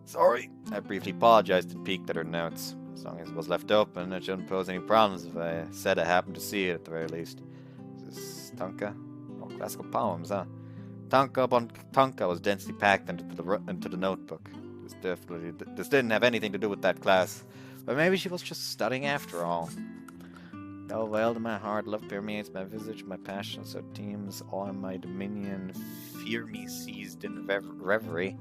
Sorry. I briefly apologized and peeked at her notes. As long as it was left open, it shouldn't pose any problems if I said I happened to see it at the very least. Is this Tanka? Oh, classical poems, huh? Tanka upon Tanka was densely packed into the notebook. This didn't have anything to do with that class. But maybe she was just studying after all. Oh, well, to my heart, love permeates my visage, my passion so teems all my dominion, fear me seized in reverie.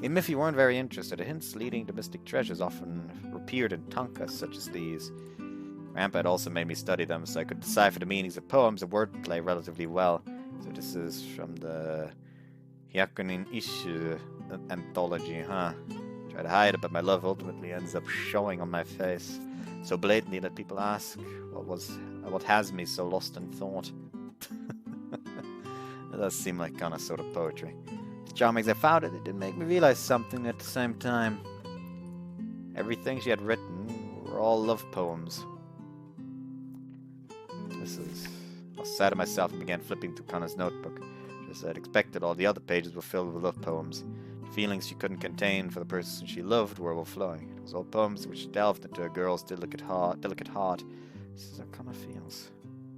Even if you weren't very interested, hints leading to mystic treasures often appeared in tankas such as these. Grandpa had also made me study them, so I could decipher the meanings of poems and wordplay relatively well. So this is from the Hyakunin Ishu anthology, huh? Try to hide it, but my love ultimately ends up showing on my face. So blatantly that people ask, what has me so lost in thought? It does seem like kind of sort of poetry. As charming as I found it, it did make me realize something at the same time. Everything she had written were all love poems. I was sad at myself and began flipping through Kana's notebook. Just as I'd expected, all the other pages were filled with love poems. The feelings she couldn't contain for the person she loved were overflowing. It was all poems which delved into a girl's delicate heart. This is how Kana feels.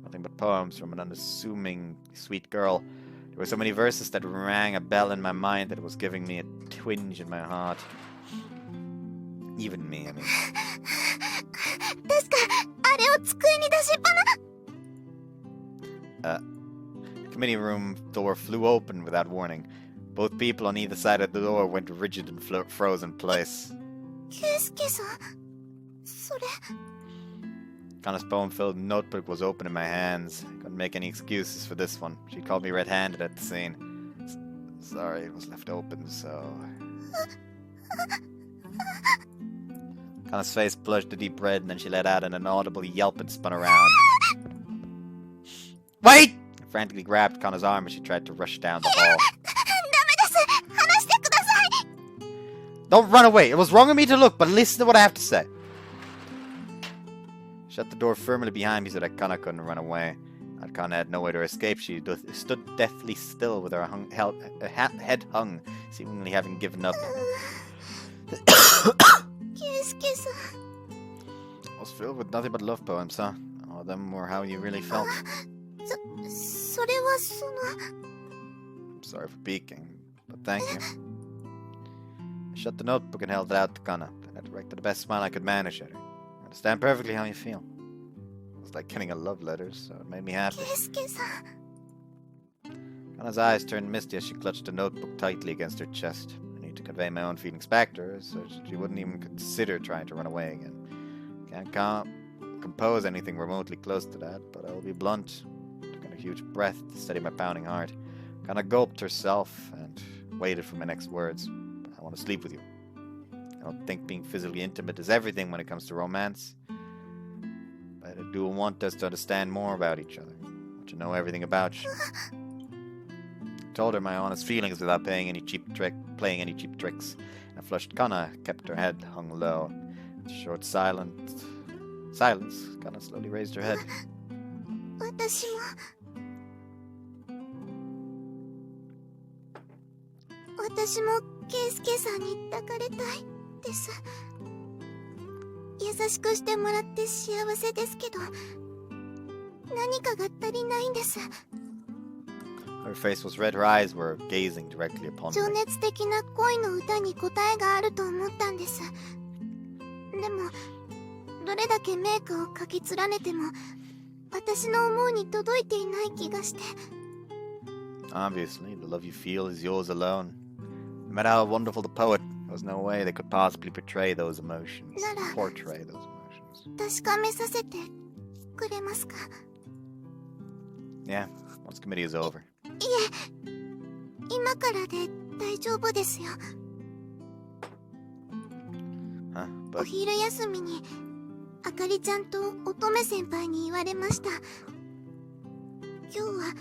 Nothing but poems from an unassuming, sweet girl. There were so many verses that rang a bell in my mind that it was giving me a twinge in my heart. Even me, I mean. The committee room door flew open without warning. Both people on either side of the door went rigid and froze in place. Kana's poem-filled notebook was open in my hands. I couldn't make any excuses for this one. She called me red-handed at the scene. Sorry, it was left open, so... Kana's face blushed a deep red, and then she let out an inaudible yelp and spun around. Wait! I frantically grabbed Kana's arm as she tried to rush down the hall. Don't run away! It was wrong of me to look, but listen to what I have to say. Shut the door firmly behind me so that Kana couldn't run away. As Kana had nowhere to escape, she stood deathly still with her head hung, seemingly having given up. I was filled with nothing but love poems, huh? All of them were how you really felt. I'm sorry for peeking, but thank you. I shut the notebook and held it out to Kana. Then I directed the best smile I could manage at her. I understand perfectly how you feel. It was like getting a love letter, so it made me happy. Kana's eyes turned misty as she clutched the notebook tightly against her chest. I need to convey my own feelings back to her, so she wouldn't even consider trying to run away again. Can't compose anything remotely close to that, but I will be blunt. I took in a huge breath to steady my pounding heart. Kana gulped herself and waited for my next words. I want to sleep with you. I don't think being physically intimate is everything when it comes to romance. But I do want us to understand more about each other. I want to know everything about you. I told her my honest feelings without playing any cheap tricks. And a flushed Kana kept her head hung low. With a short silence, Kana slowly raised her head. Her face was red, her eyes were gazing directly upon me. Obviously, the love you feel is yours alone. No matter how wonderful the poet, there was no way they could possibly portray those emotions. 確かめさせてくれますか？ Yeah, once committee is over. 今からで大丈夫ですよ。 Huh? お But 昼休みにあかりちゃんと乙女先輩に言われました。今日は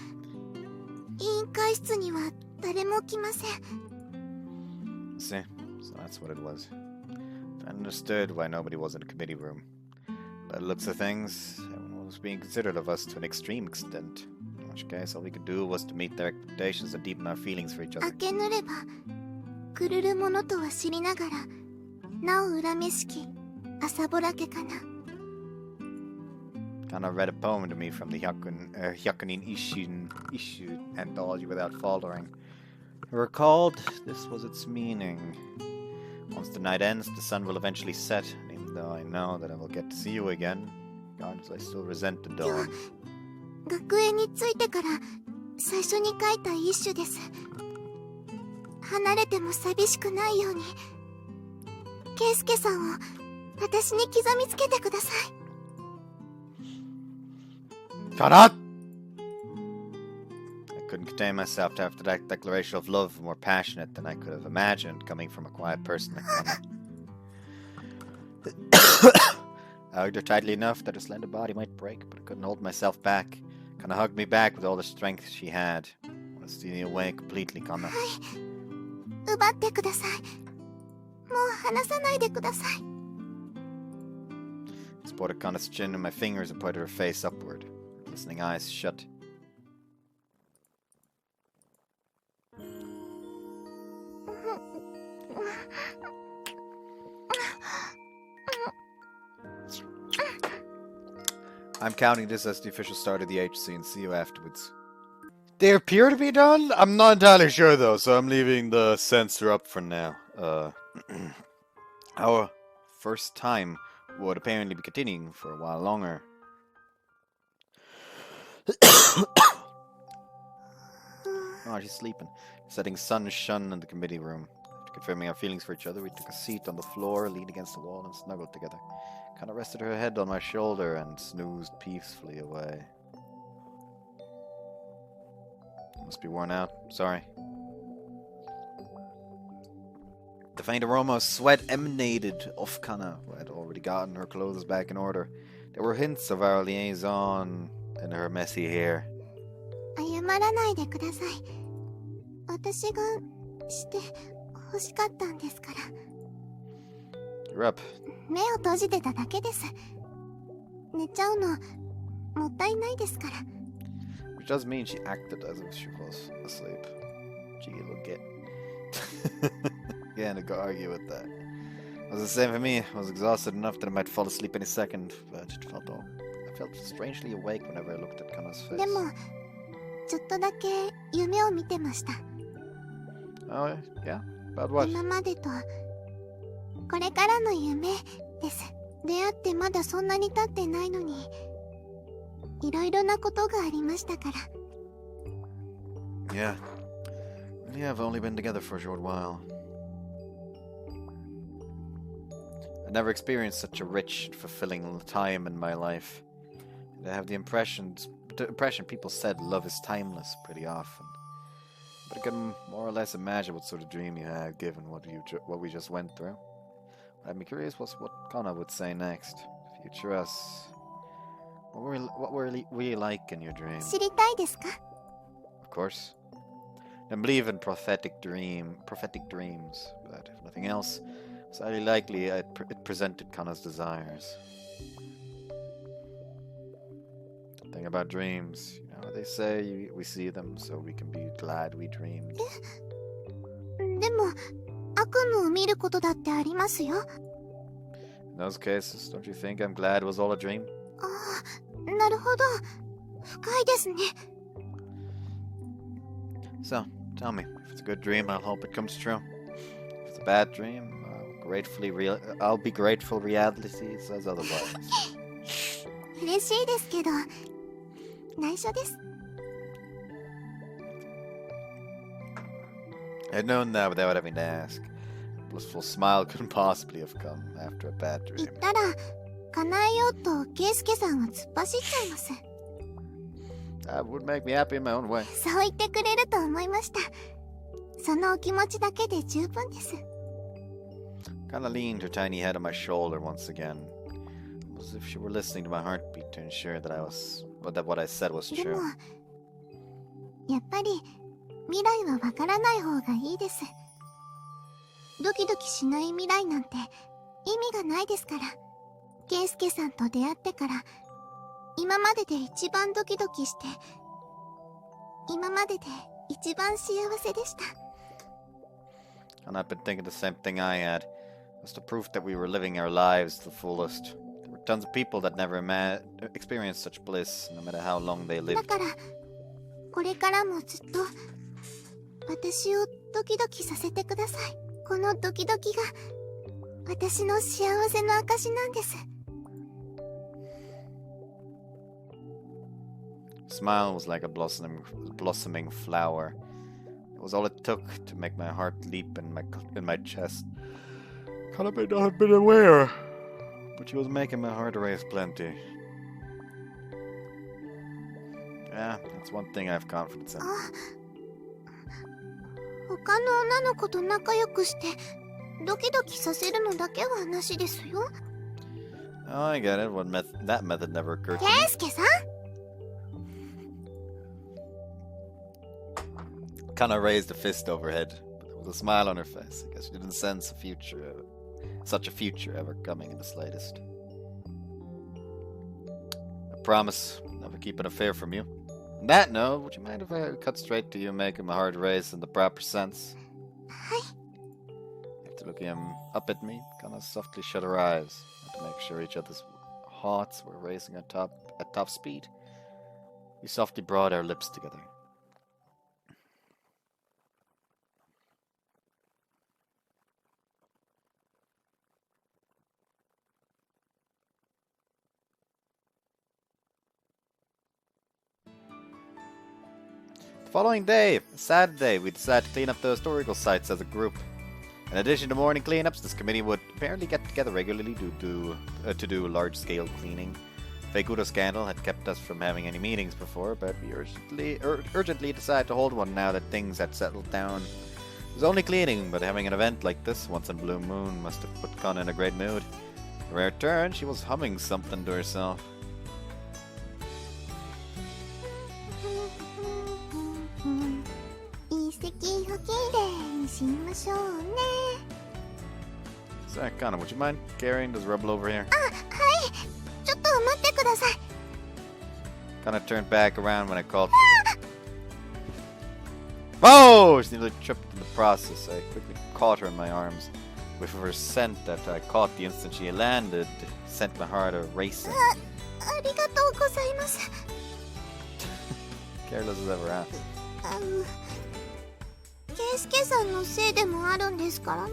委員会室には誰も来ません。 see, so that's what it was. I understood why nobody was in the committee room. By the looks of things, everyone was being considerate of us to an extreme extent. In which case, all we could do was to meet their expectations and deepen our feelings for each 明 other. けぬればくるるものとは知りながらなお恨めしき朝ぼらけかな。 Kana read a poem to me from the Hyakunin issue anthology without faltering. I recalled this was its meaning. Once the night ends, the sun will eventually set, and even though I know that I will get to see you again, regardless, I still resent the dawn. 学園に着いてから最初に書いた一首です。離れても寂しくないように圭介さんを私に刻みつけてください。 Kana! I couldn't contain myself after that declaration of love, more passionate than I could have imagined coming from a quiet person like Kana. I hugged her tightly enough that her slender body might break, but I couldn't hold myself back. Kana hugged me back with all the strength she had. I want to steal you away completely, Kana. 奪ってください。もう離さないでください。 I supported Kana's chin in my fingers and pointed her face upward. Her glistening eyes shut. I'm counting this as the official start of the HC and see you afterwards. They appear to be done? I'm not entirely sure though, so I'm leaving the censor up for now. Our first time would apparently be continuing for a while longer. Oh, she's sleeping. Setting sun shone in the committee room. After confirming our feelings for each other, we took a seat on the floor, leaned against the wall, and snuggled together. Kana rested her head on my shoulder and snoozed peacefully away. Must be worn out. Sorry. The faint aroma of sweat emanated off Kana, who had already gotten her clothes back in order. There were hints of our liaison in her messy hair. 謝らないでください。私がして欲しかったんですから。 You're up. 目を閉じてただけです。寝ちゃうのもったいないですから。 Which does mean she acted as if she was asleep. Gee, look it. Again, I could argue with that. It was the same for me. I was exhausted enough that I might fall asleep any second, but I felt strangely awake whenever I looked at Kana's face. でもちょっとだけ夢を見てました。 Oh, yeah? About what? 今までとこれからの夢です。出会ってまだそんなに経ってないのにいろいろなことがありましたから。 Yeah. We have only been together for a short while. I never experienced such a rich and fulfilling time in my life. And I have the impression people said love is timeless pretty often. But I can more or less imagine what sort of dream you had given what we just went through. I'd be curious what Kana would say next. Future us. What were we like in your dream? 知りたいですか？ Of course. I believe in prophetic dreams, but if nothing else, it's highly likely it presented Kana's desires. The thing about dreams, you know, they say we see them so we can be glad we dreamed. でも悪夢を見ることだってありますよ。 In those cases, don't you think I'm glad it was all a dream? ああ、なるほど。深いですね。 So, tell me, if it's a good dream, I'll hope it comes true. If it's a bad dream, I'll be grateful reality says otherwise. 嬉しいですけど内緒です。 I'd known that without having to ask. A blissful smile couldn't possibly have come after a bad 言 dream. ったら叶えようと圭介さんは突っ走っちゃいます。That would make me happy in my own way. そう言ってくれると思いました。そのお気持ちだけで十分です。Kana leaned her tiny head on my shoulder once again, as if she were listening to my heartbeat to ensure that that what I said was で true. も、やっぱり未来はわからない方がいいです。ドキドキしない未来なんて意味がないですから。圭介さんと出会ってから今までで一番ドキドキして、今までで一番幸せでした。And I've been thinking the same thing I had. It was the proof that we were living our lives to the fullest. There were tons of people that never experienced such bliss, no matter how long they だ lived. からこれからもずっと私をドキドキさせてください。このドキドキが私の幸せの証なんです。Smile was like a blossoming flower. It was all it took to make my heart leap in my chest. Kana may not have been aware, but she was making my heart race plenty. Yeah, that's one thing I have confidence in. 他の女の子と仲良くしてドキドキさせるのだけはなしですよ。Oh, I get it. That method never occurred to 圭 me. 介さん、Kana raised a fist overhead, but there was a smile on her face. I guess she didn't sense such a future ever coming in the slightest. I promise, I'll never keep an affair from you. On that note, would you mind if I cut straight to you, making my heart race in the proper sense? はい。 After looking up at me, Kana softly shut her eyes, to make sure each other's hearts were racing at top speed. We softly brought our lips together. The following day, Saturday, we decided to clean up the historical sites as a group. In addition to morning cleanups, this committee would apparently get together regularly to do large-scale cleaning. Feikudo scandal had kept us from having any meetings before, but we urgently decided to hold one now that things had settled down. It was only cleaning, but having an event like this once in Blue Moon must have put Kana in a great mood. In rare turn, she was humming something to herself. 一石をきれいにしましょうね。 So, Kana, would you mind carrying this rubble over here? はい。ちょっと待ってください。 Kana turned back around when I called. Whoa! She nearly tripped in the process. I quickly caught her in my arms. With her scent that I caught the instant she landed, sent my heart a-racing. ありがとうございます。 Careless as ever, huh? 圭介さんのせいでもあるんですからね。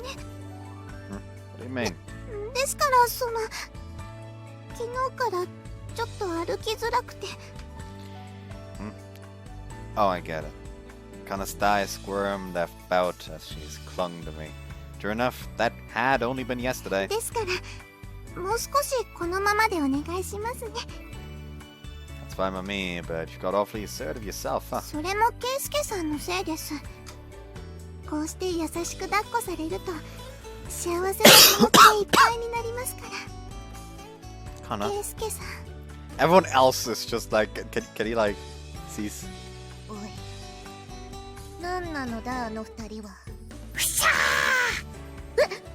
What do you mean? ですから昨日からちょっと歩きづらくて。Oh, I get it. Kana's thigh squirmed about as she's clung to me. True enough, that had only been yesterday. ですからもう少しこのままでお願いしますね。 That's fine by me, but you got awfully assertive yourself, huh? それも圭介さんのせいです。こうして優しく抱っこされると幸せな気持ちでいっぱいになりますから。 Kana? 圭介さん。 Everyone else is just like, can you like, cease? おい、なんなのだあの二人は。ふしゃ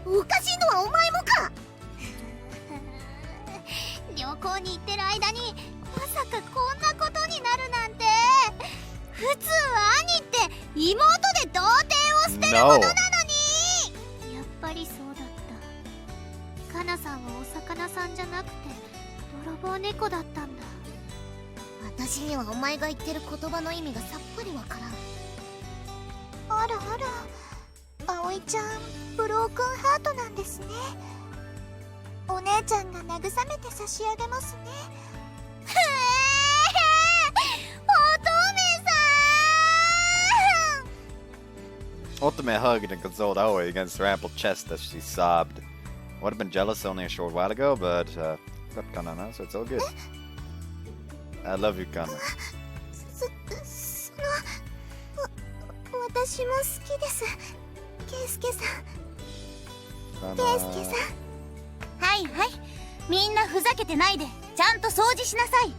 ー！おかしいのはお前もか。旅行に行ってる間にまさかこんなことになるなんて。普通は兄って妹で童貞を捨てるものなのに。やっぱりそうだった。カナさんはお魚さんじゃなくて泥棒猫だったんだ。私にはお前が言ってる言葉の意味がさっぱりわからん。あらあら、葵ちゃんブロークンハートなんですね。お姉ちゃんが慰めて差し上げますね。Ultimate hugged and consoled Aoi against her ample chest as she sobbed. I would have been jealous only a short while ago, but got Kana now, so it's all good. I love you, Kana. 私も好きです。ケイスケさん。ケイスケさん。はいはい。みんなふざけてないで、ちゃんと掃除しなさい。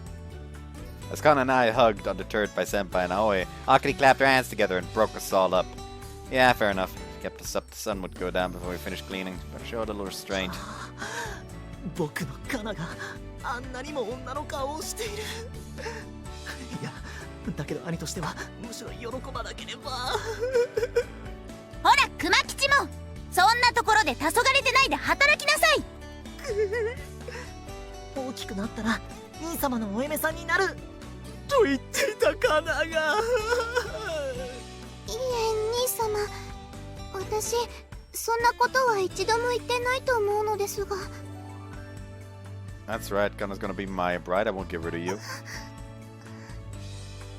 As Kana and I hugged, undeterred by Senpai and Aoi, Akari clapped her hands together and broke us all up. Yeah, fair enough. Kept us up, the sun would go down before we finished cleaning, but showed a little restraint. 僕のカナがあんなにも女の顔をしている。いや、だけど兄としてはむしろ喜ばなければ。ほら、熊吉もそんなところで黄昏てないで働きなさい。大きくなったら兄様のお嫁さんになると言っていたカナが。いえ、兄様、私そんなことは一度も言ってないと思うのですが。That's right, Kana's gonna be my bride, I won't give her to you.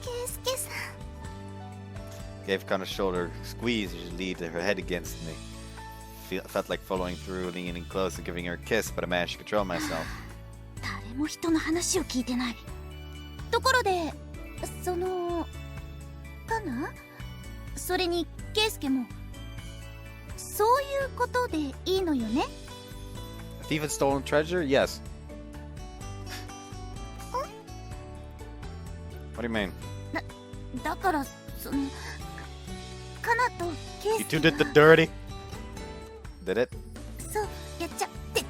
ケイスケさん。 Gave Kana's shoulder a squeeze as she leaned her head against me. Felt like following through, leaning close and giving her a kiss, but I managed to control myself. 誰も人の話を聞いてない。ところで、そのかな？それにケイスケもそういうことでいいのよね？ Thief had stolen treasure? Yes. What do you mean? だからそのカナとケイ You ス two ケ did が the dirty? Did it? そうやっちゃって違う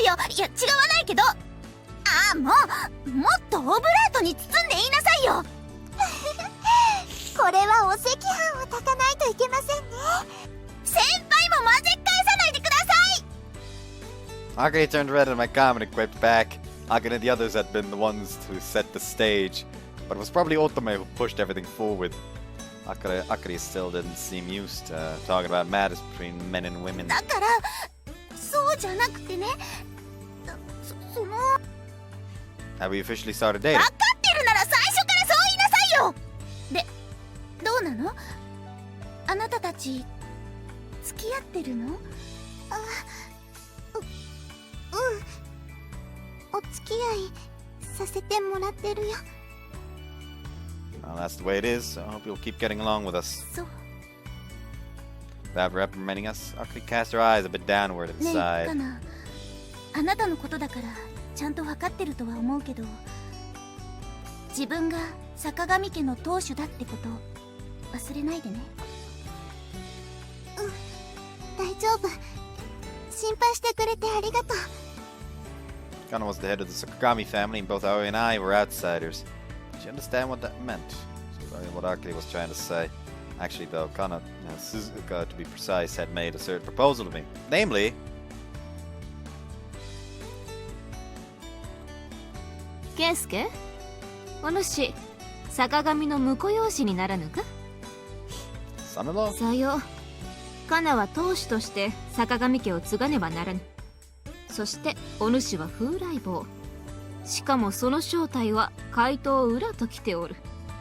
わよ。いや違わないけど、ああもっとオブラートに包んで言いなさいよ。これはお赤飯を炊かないといけませんね。先輩も混ぜっ返さないでください。 Akari turned red at my comment and quipped back. Akari and the others had been the ones to set the stage, but it was probably Otome who pushed everything forward. Akari still didn't seem used to talking about matters between men and women. だからそうじゃなくてね、その Have we officially started dating? 分かってるなら最初からそう言いなさいよ。で、どうなの？あなたたち付き合ってるの？お付き合いさせてもらってるよ。 Well, that's the way it is, so I hope you'll keep getting along with us. そう Without reprimanding us, Akari cast her eyes a bit downward and ねえ、 sighed. かな。あなたのことだからちゃんと分かってるとは思うけど、自分が坂上家の当主だってこと忘れないでね。大丈夫。心配してくれてありがとう。 Kana was the head of the Sakagami family, and both Aoi and I were outsiders. Did she understand what that meant? Sorry, what Akari was trying to say. Actually, though, Kana, Suzuka to be precise, had made a certain proposal to me. Namely, ケイスケ、お主、坂上の婿養子にならぬか？ son-in-law? さよう。カナは当主として坂上家を継がねばならぬ。そしてお主は風来坊。しかもその正体は怪盗裏と来ておる。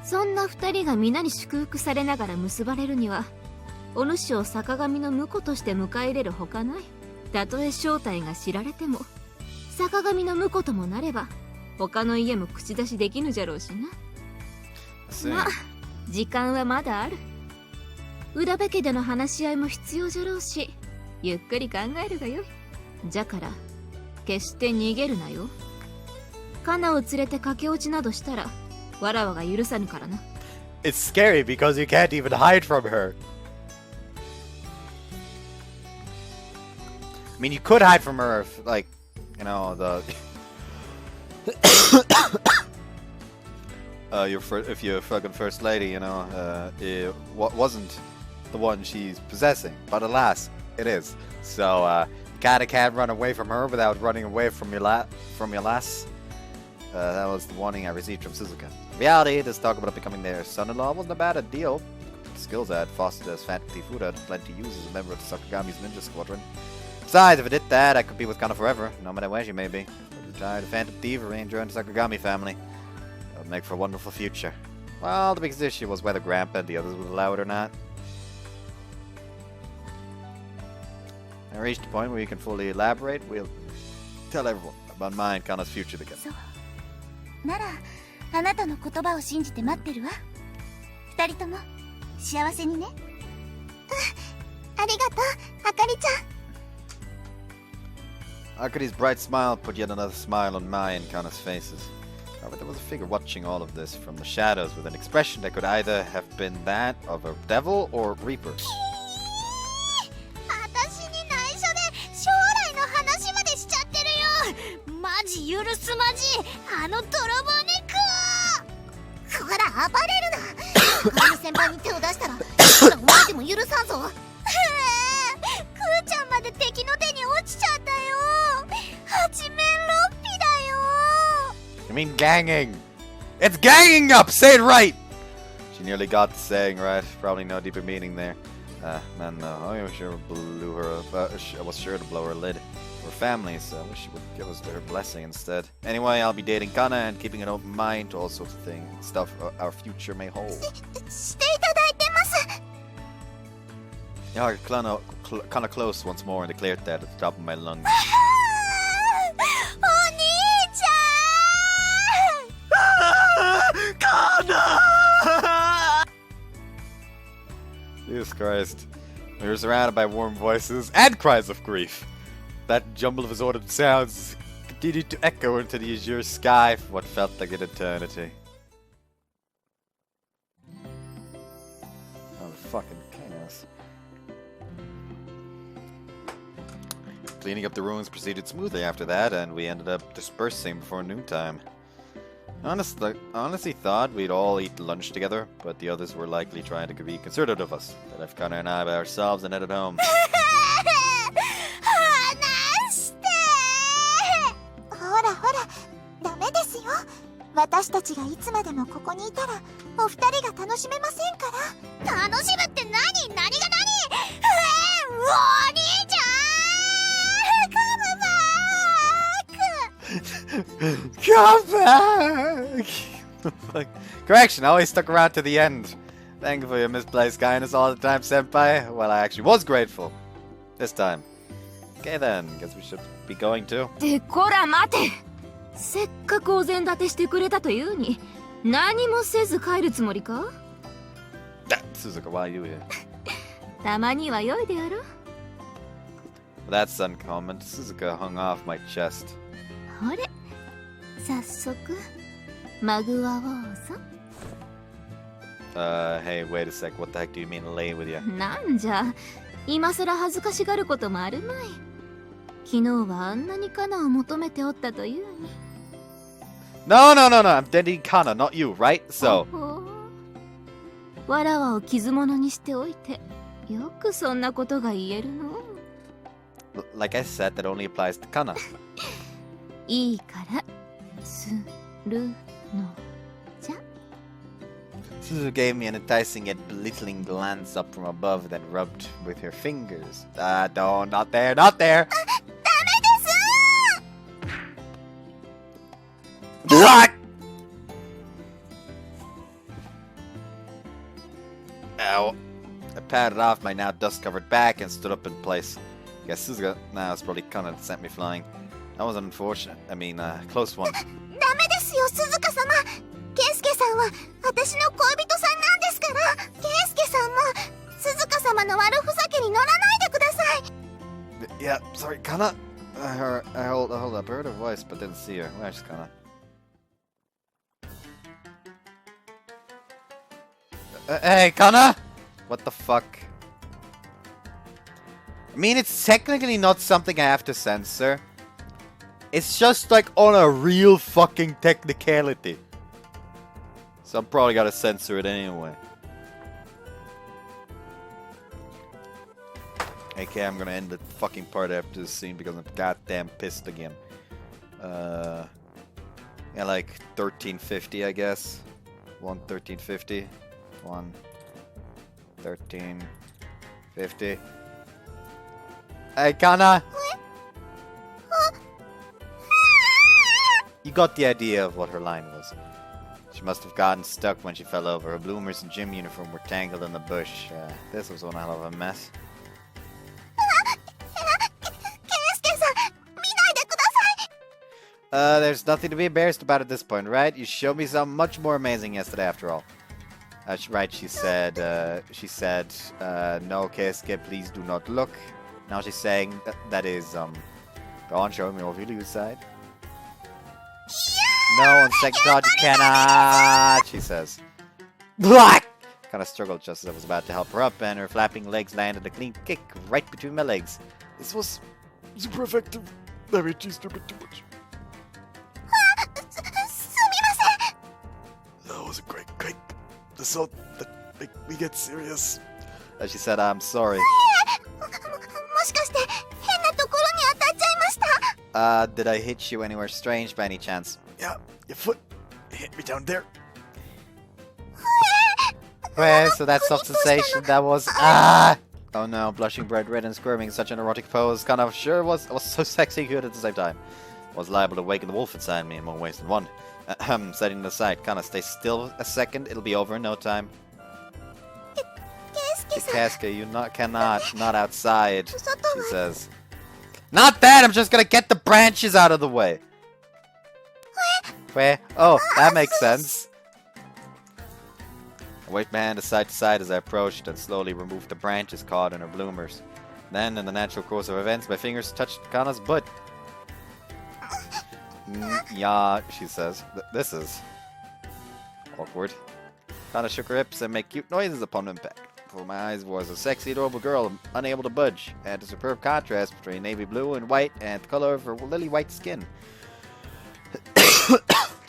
そんな二人が皆に祝福されながら結ばれるには、お主を坂上の婿として迎え入れるほかない。たとえ正体が知られても、坂上の婿ともなれば他の家も口出しできぬじゃろうしな。 See. まあ時間はまだある。裏部家での話し合いも必要じゃろうし、ゆっくり考えるがよい。じゃから決して逃げるなよ。カナを連れて駆け落ちなどしたらわらわが許さぬからな。 It's scary because you can't even hide from her. I mean, you could hide from her if, like, you know, the if your fucking first lady, you know, it wasn't the one she's possessing. But alas, it is. So you kinda can't run away from her without running away from your lass. That was the warning I received from Suzuka. In reality, this talk about becoming their son-in-law wasn't a bad deal. The skills I had fostered as Phantom Thief would have plenty to use as a member of the Sakagami's ninja squadron. Besides, if I did that, I could be with Kana forever, no matter where she may be. Retired Phantom Thievery and joined the Sakagami family. That would make for a wonderful future. Well, the biggest issue was whether Grandpa and the others would allow it or not. I reached a point where you can fully elaborate. We'll tell everyone about my and Kana's future together. そうならあなたの言葉を信じて待ってるわ。二人とも幸せにね。ありがとう、あかりちゃん。 Akari's bright smile put yet another smile on Mai and Kana's faces. However, there was a figure watching all of this from the shadows with an expression that could either have been that of a devil or reaper. 私に内緒で将来の話までしちゃってるよ。マジ許すまじ、あの泥棒猫。ほら暴れるな。あの先輩に手を出したらいくらお前でも許さんぞ。クーちゃんまで敵の手に落ちちゃったよ。八面六臂だよ。 You mean ganging? It's ganging up! Say it right! She nearly got the saying right. Probably no deeper meaning there. Man, no. I was sure blew her up. I was sure to blow her lid. We're family, so I wish she would give us her blessing instead. Anyway, I'll be dating Kana and keeping an open mind to all sorts of things, stuff our future may hold. していただいてます。 Yeah, I got Kana close once more and declared that at the top of my lungs. お兄ちゃん。カナ Jesus Christ. We were surrounded by warm voices and cries of grief. That jumble of assorted sounds continued to echo into the azure sky for what felt like an eternity. Oh, fucking chaos. Cleaning up the ruins proceeded smoothly after that, and we ended up dispersing before noontime. Honestly thought we'd all eat lunch together, but the others were likely trying to be considerate of us. They left Kana and I by ourselves and headed home. 話して。ほらほら、ダメですよ。私たちがいつまでもここにいたらお二人が楽しめませんから。楽しむって何が何？お兄ちゃん。 Come back! Fuck. Correction, I always stuck around to the end. Thank you for your misplaced kindness all the time, senpai. Well, I actually was grateful. This time. Okay then, guess we should be going too. ってこら待て。せっかくお膳立てしてくれたというに何もせず帰るつもりか？ Suzuka, why are you here? たまには良いであろ。 That sudden comment, Suzuka hung off my chest. あれ、早速まぐわおうぞ。Hey, wait a sec. What the heck do you mean lay with you? なんじゃ、今さら恥ずかしがることもあるまい。昨日はあんなにカナを求めておったというに。No, I'm dating Kana, not you, right? So. わらわを傷物にしておいて、よくそんなことが言えるの。Like I said, that only applies to Kana. いいからするのじゃ。 Suzu gave me an enticing yet belittling glance up from above, then rubbed with her fingers. No, not there, not there! ダメです。 What? Ow. I patted off my now dust-covered back and stood up in place. I guess Suzuka now it's probably Kana that sent me flying. That was unfortunate. I mean, close one. ダメですよ、鈴鹿様。ケイスケさんは私の恋人さんなんですから。ケイスケさんも鈴鹿様の悪ふざけに乗らないでください。Yeah, sorry, Kana. Hold up. I heard her voice, but didn't see her. Where's Kana? Hey, Kana! What the fuck? I mean, it's technically not something I have to censor. It's just like on a real fucking technicality. So I'm probably gotta censor it anyway. Okay, I'm gonna end the fucking part after this scene because I'm goddamn pissed again. Yeah, like 1350, I guess. 1350. 1350. Hey, Kana! You got the idea of what her line was. She must have gotten stuck when she fell over. Her bloomers and gym uniform were tangled in the bush. This was one hell of a mess. ケイスケさん、見ないでください。There's nothing to be embarrassed about at this point, right? You showed me something much more amazing yesterday, after all. Right, she said, no, Keisuke, please do not look. Now she's saying that is, go on, show me your video side. No, on second thought, you cannot, she says. Black! Kind of struggled just as I was about to help her up, and her flapping legs landed a clean kick right between my legs. This was super effective. That made cheese a bit too much. That was a great kick. The salt that make me get serious. As she said, I'm sorry. Did I hit you anywhere strange by any chance? Yeah, your foot hit me down there. Well, so that soft sensation, that was oh no, blushing bright red and squirming in such an erotic pose. Kind of sure was so sexy good at the same time. Was liable to awaken the wolf inside me in more ways than one. Setting it aside, kind of stay still a second, it'll be over in no time. Keisuke, you cannot, not outside, she says. Not that, I'm just gonna get the branches out of the way. Where? Oh, that makes sense. I waved my hand side to side as I approached and slowly removed the branches caught in her bloomers. Then, in the natural course of events, my fingers touched Kana's butt. Yeah, she says. This is awkward. Kana shook her hips and made cute noises upon impact. Before my eyes was a sexy, adorable girl, unable to budge, and a superb contrast between navy blue and white and the color of her lily white skin. To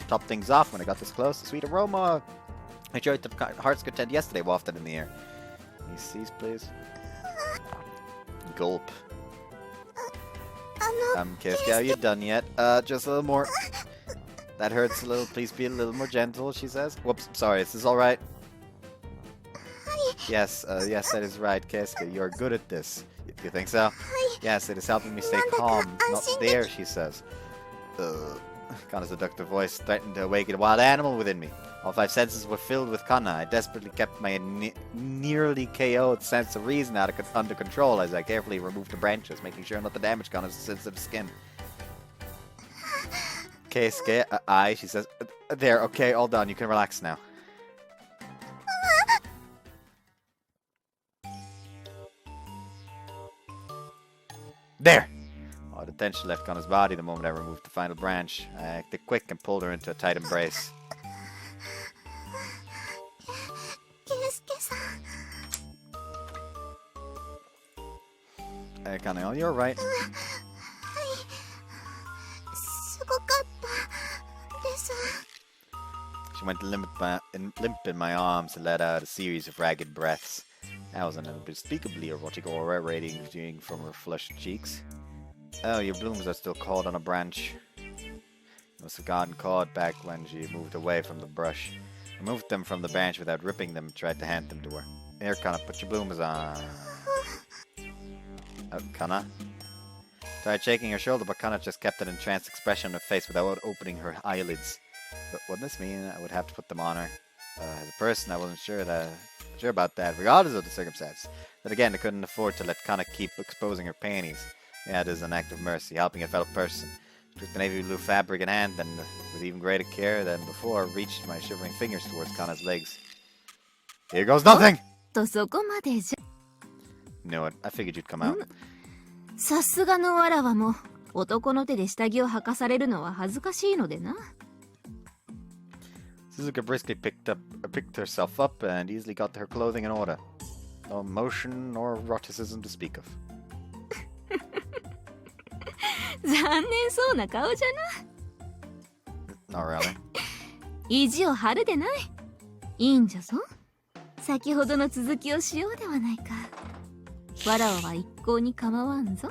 top things off, when I got this close, a sweet aroma I enjoyed the heart's content yesterday wafted in the air. Can you seize, please? Gulp. Keisuke, are you done yet? Just a little more. That hurts a little. Please be a little more gentle, she says. Whoops, sorry. Is this alright? Yes, yes, that is right, Keisuke. You're good at this. You think so? Yes, it is helping me stay calm. Not there, she says. Kana's seductive voice threatened to awaken a wild animal within me. All 5 senses were filled with Kana. I desperately kept my nearly KO'd sense of reason under control as I carefully removed the branches, making sure not to damage Kana's sensitive skin. Keisuke, she says. There, okay, all done. You can relax now. There! Oh, the tension left Kana's body the moment I removed the final branch. I acted quick and pulled her into a tight embrace. Kana, you're right. She went limp in my arms and let out a series of ragged breaths. That was an unspeakably erotic aura radiating from her flushed cheeks. Oh, your blooms are still caught on a branch. Must have gotten caught back when she moved away from the brush. I moved them from the branch without ripping them and tried to hand them to her. Here, Kana, put your bloomers on. Kana? Tried shaking her shoulder, but Kana just kept an entranced expression on her face without opening her eyelids. But wouldn't this mean I would have to put them on her? As a person, I wasn't sure about that, regardless of the circumstance. But again, I couldn't afford to let Kana keep exposing her panties. Yeah, it is an act of mercy, helping a fellow person. I took the navy blue fabric in hand, and with even greater care than before, reached my shivering fingers towards Kana's legs. Here goes nothing! Knew it. I figured you'd come out. さすがのわらわも男の手で下着を履かされるのは恥ずかしいのでな。 Suzuka briskly picked herself up and easily got her clothing in order. No emotion nor eroticism to speak of. 残念そうな顔じゃな。 Not really. 意地を張るでない。いいんじゃぞ。先ほどの続きをしようではないか。わらわは一向に構わんぞ。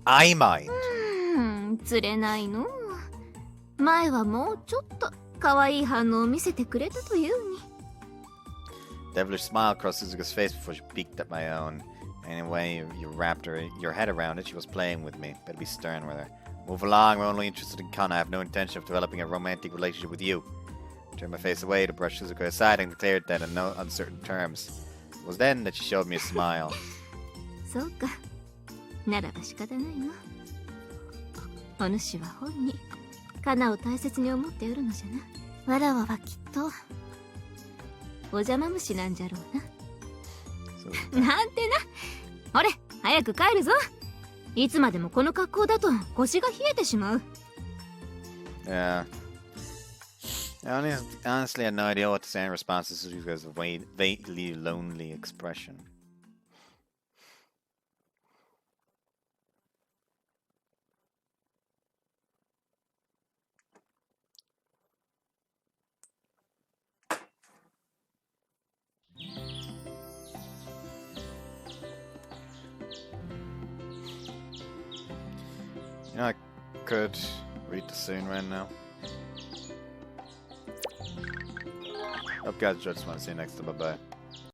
I mind. 釣れないの。前はもうちょっと可愛い反応を見せてくれたというに。 Devilish smile crossed Suzuka's face before she peeked at my own. Anyway, you wrapped your head around it. She was playing with me. Better be stern with her. Move along. We're only interested in Kana. I have no intention of developing a romantic relationship with you. I turned my face away to brush Suzuka aside and declared that in no uncertain terms. It was then that she showed me a smile. そうか。ならば仕方ないの。お主は本にカナを大切に思っておるのじゃな。わらわはきっとお邪魔虫なんじゃろうな。なんてな。ほれ早く帰るぞ。いつまでもこの格好だと腰が冷えてしまう。 Yeah. Honestly, I had no idea what to say in response to you guys' vaguely lonely expression. You know, I could read the scene right now. Hope you guys enjoyed this one. See you next time. Bye bye.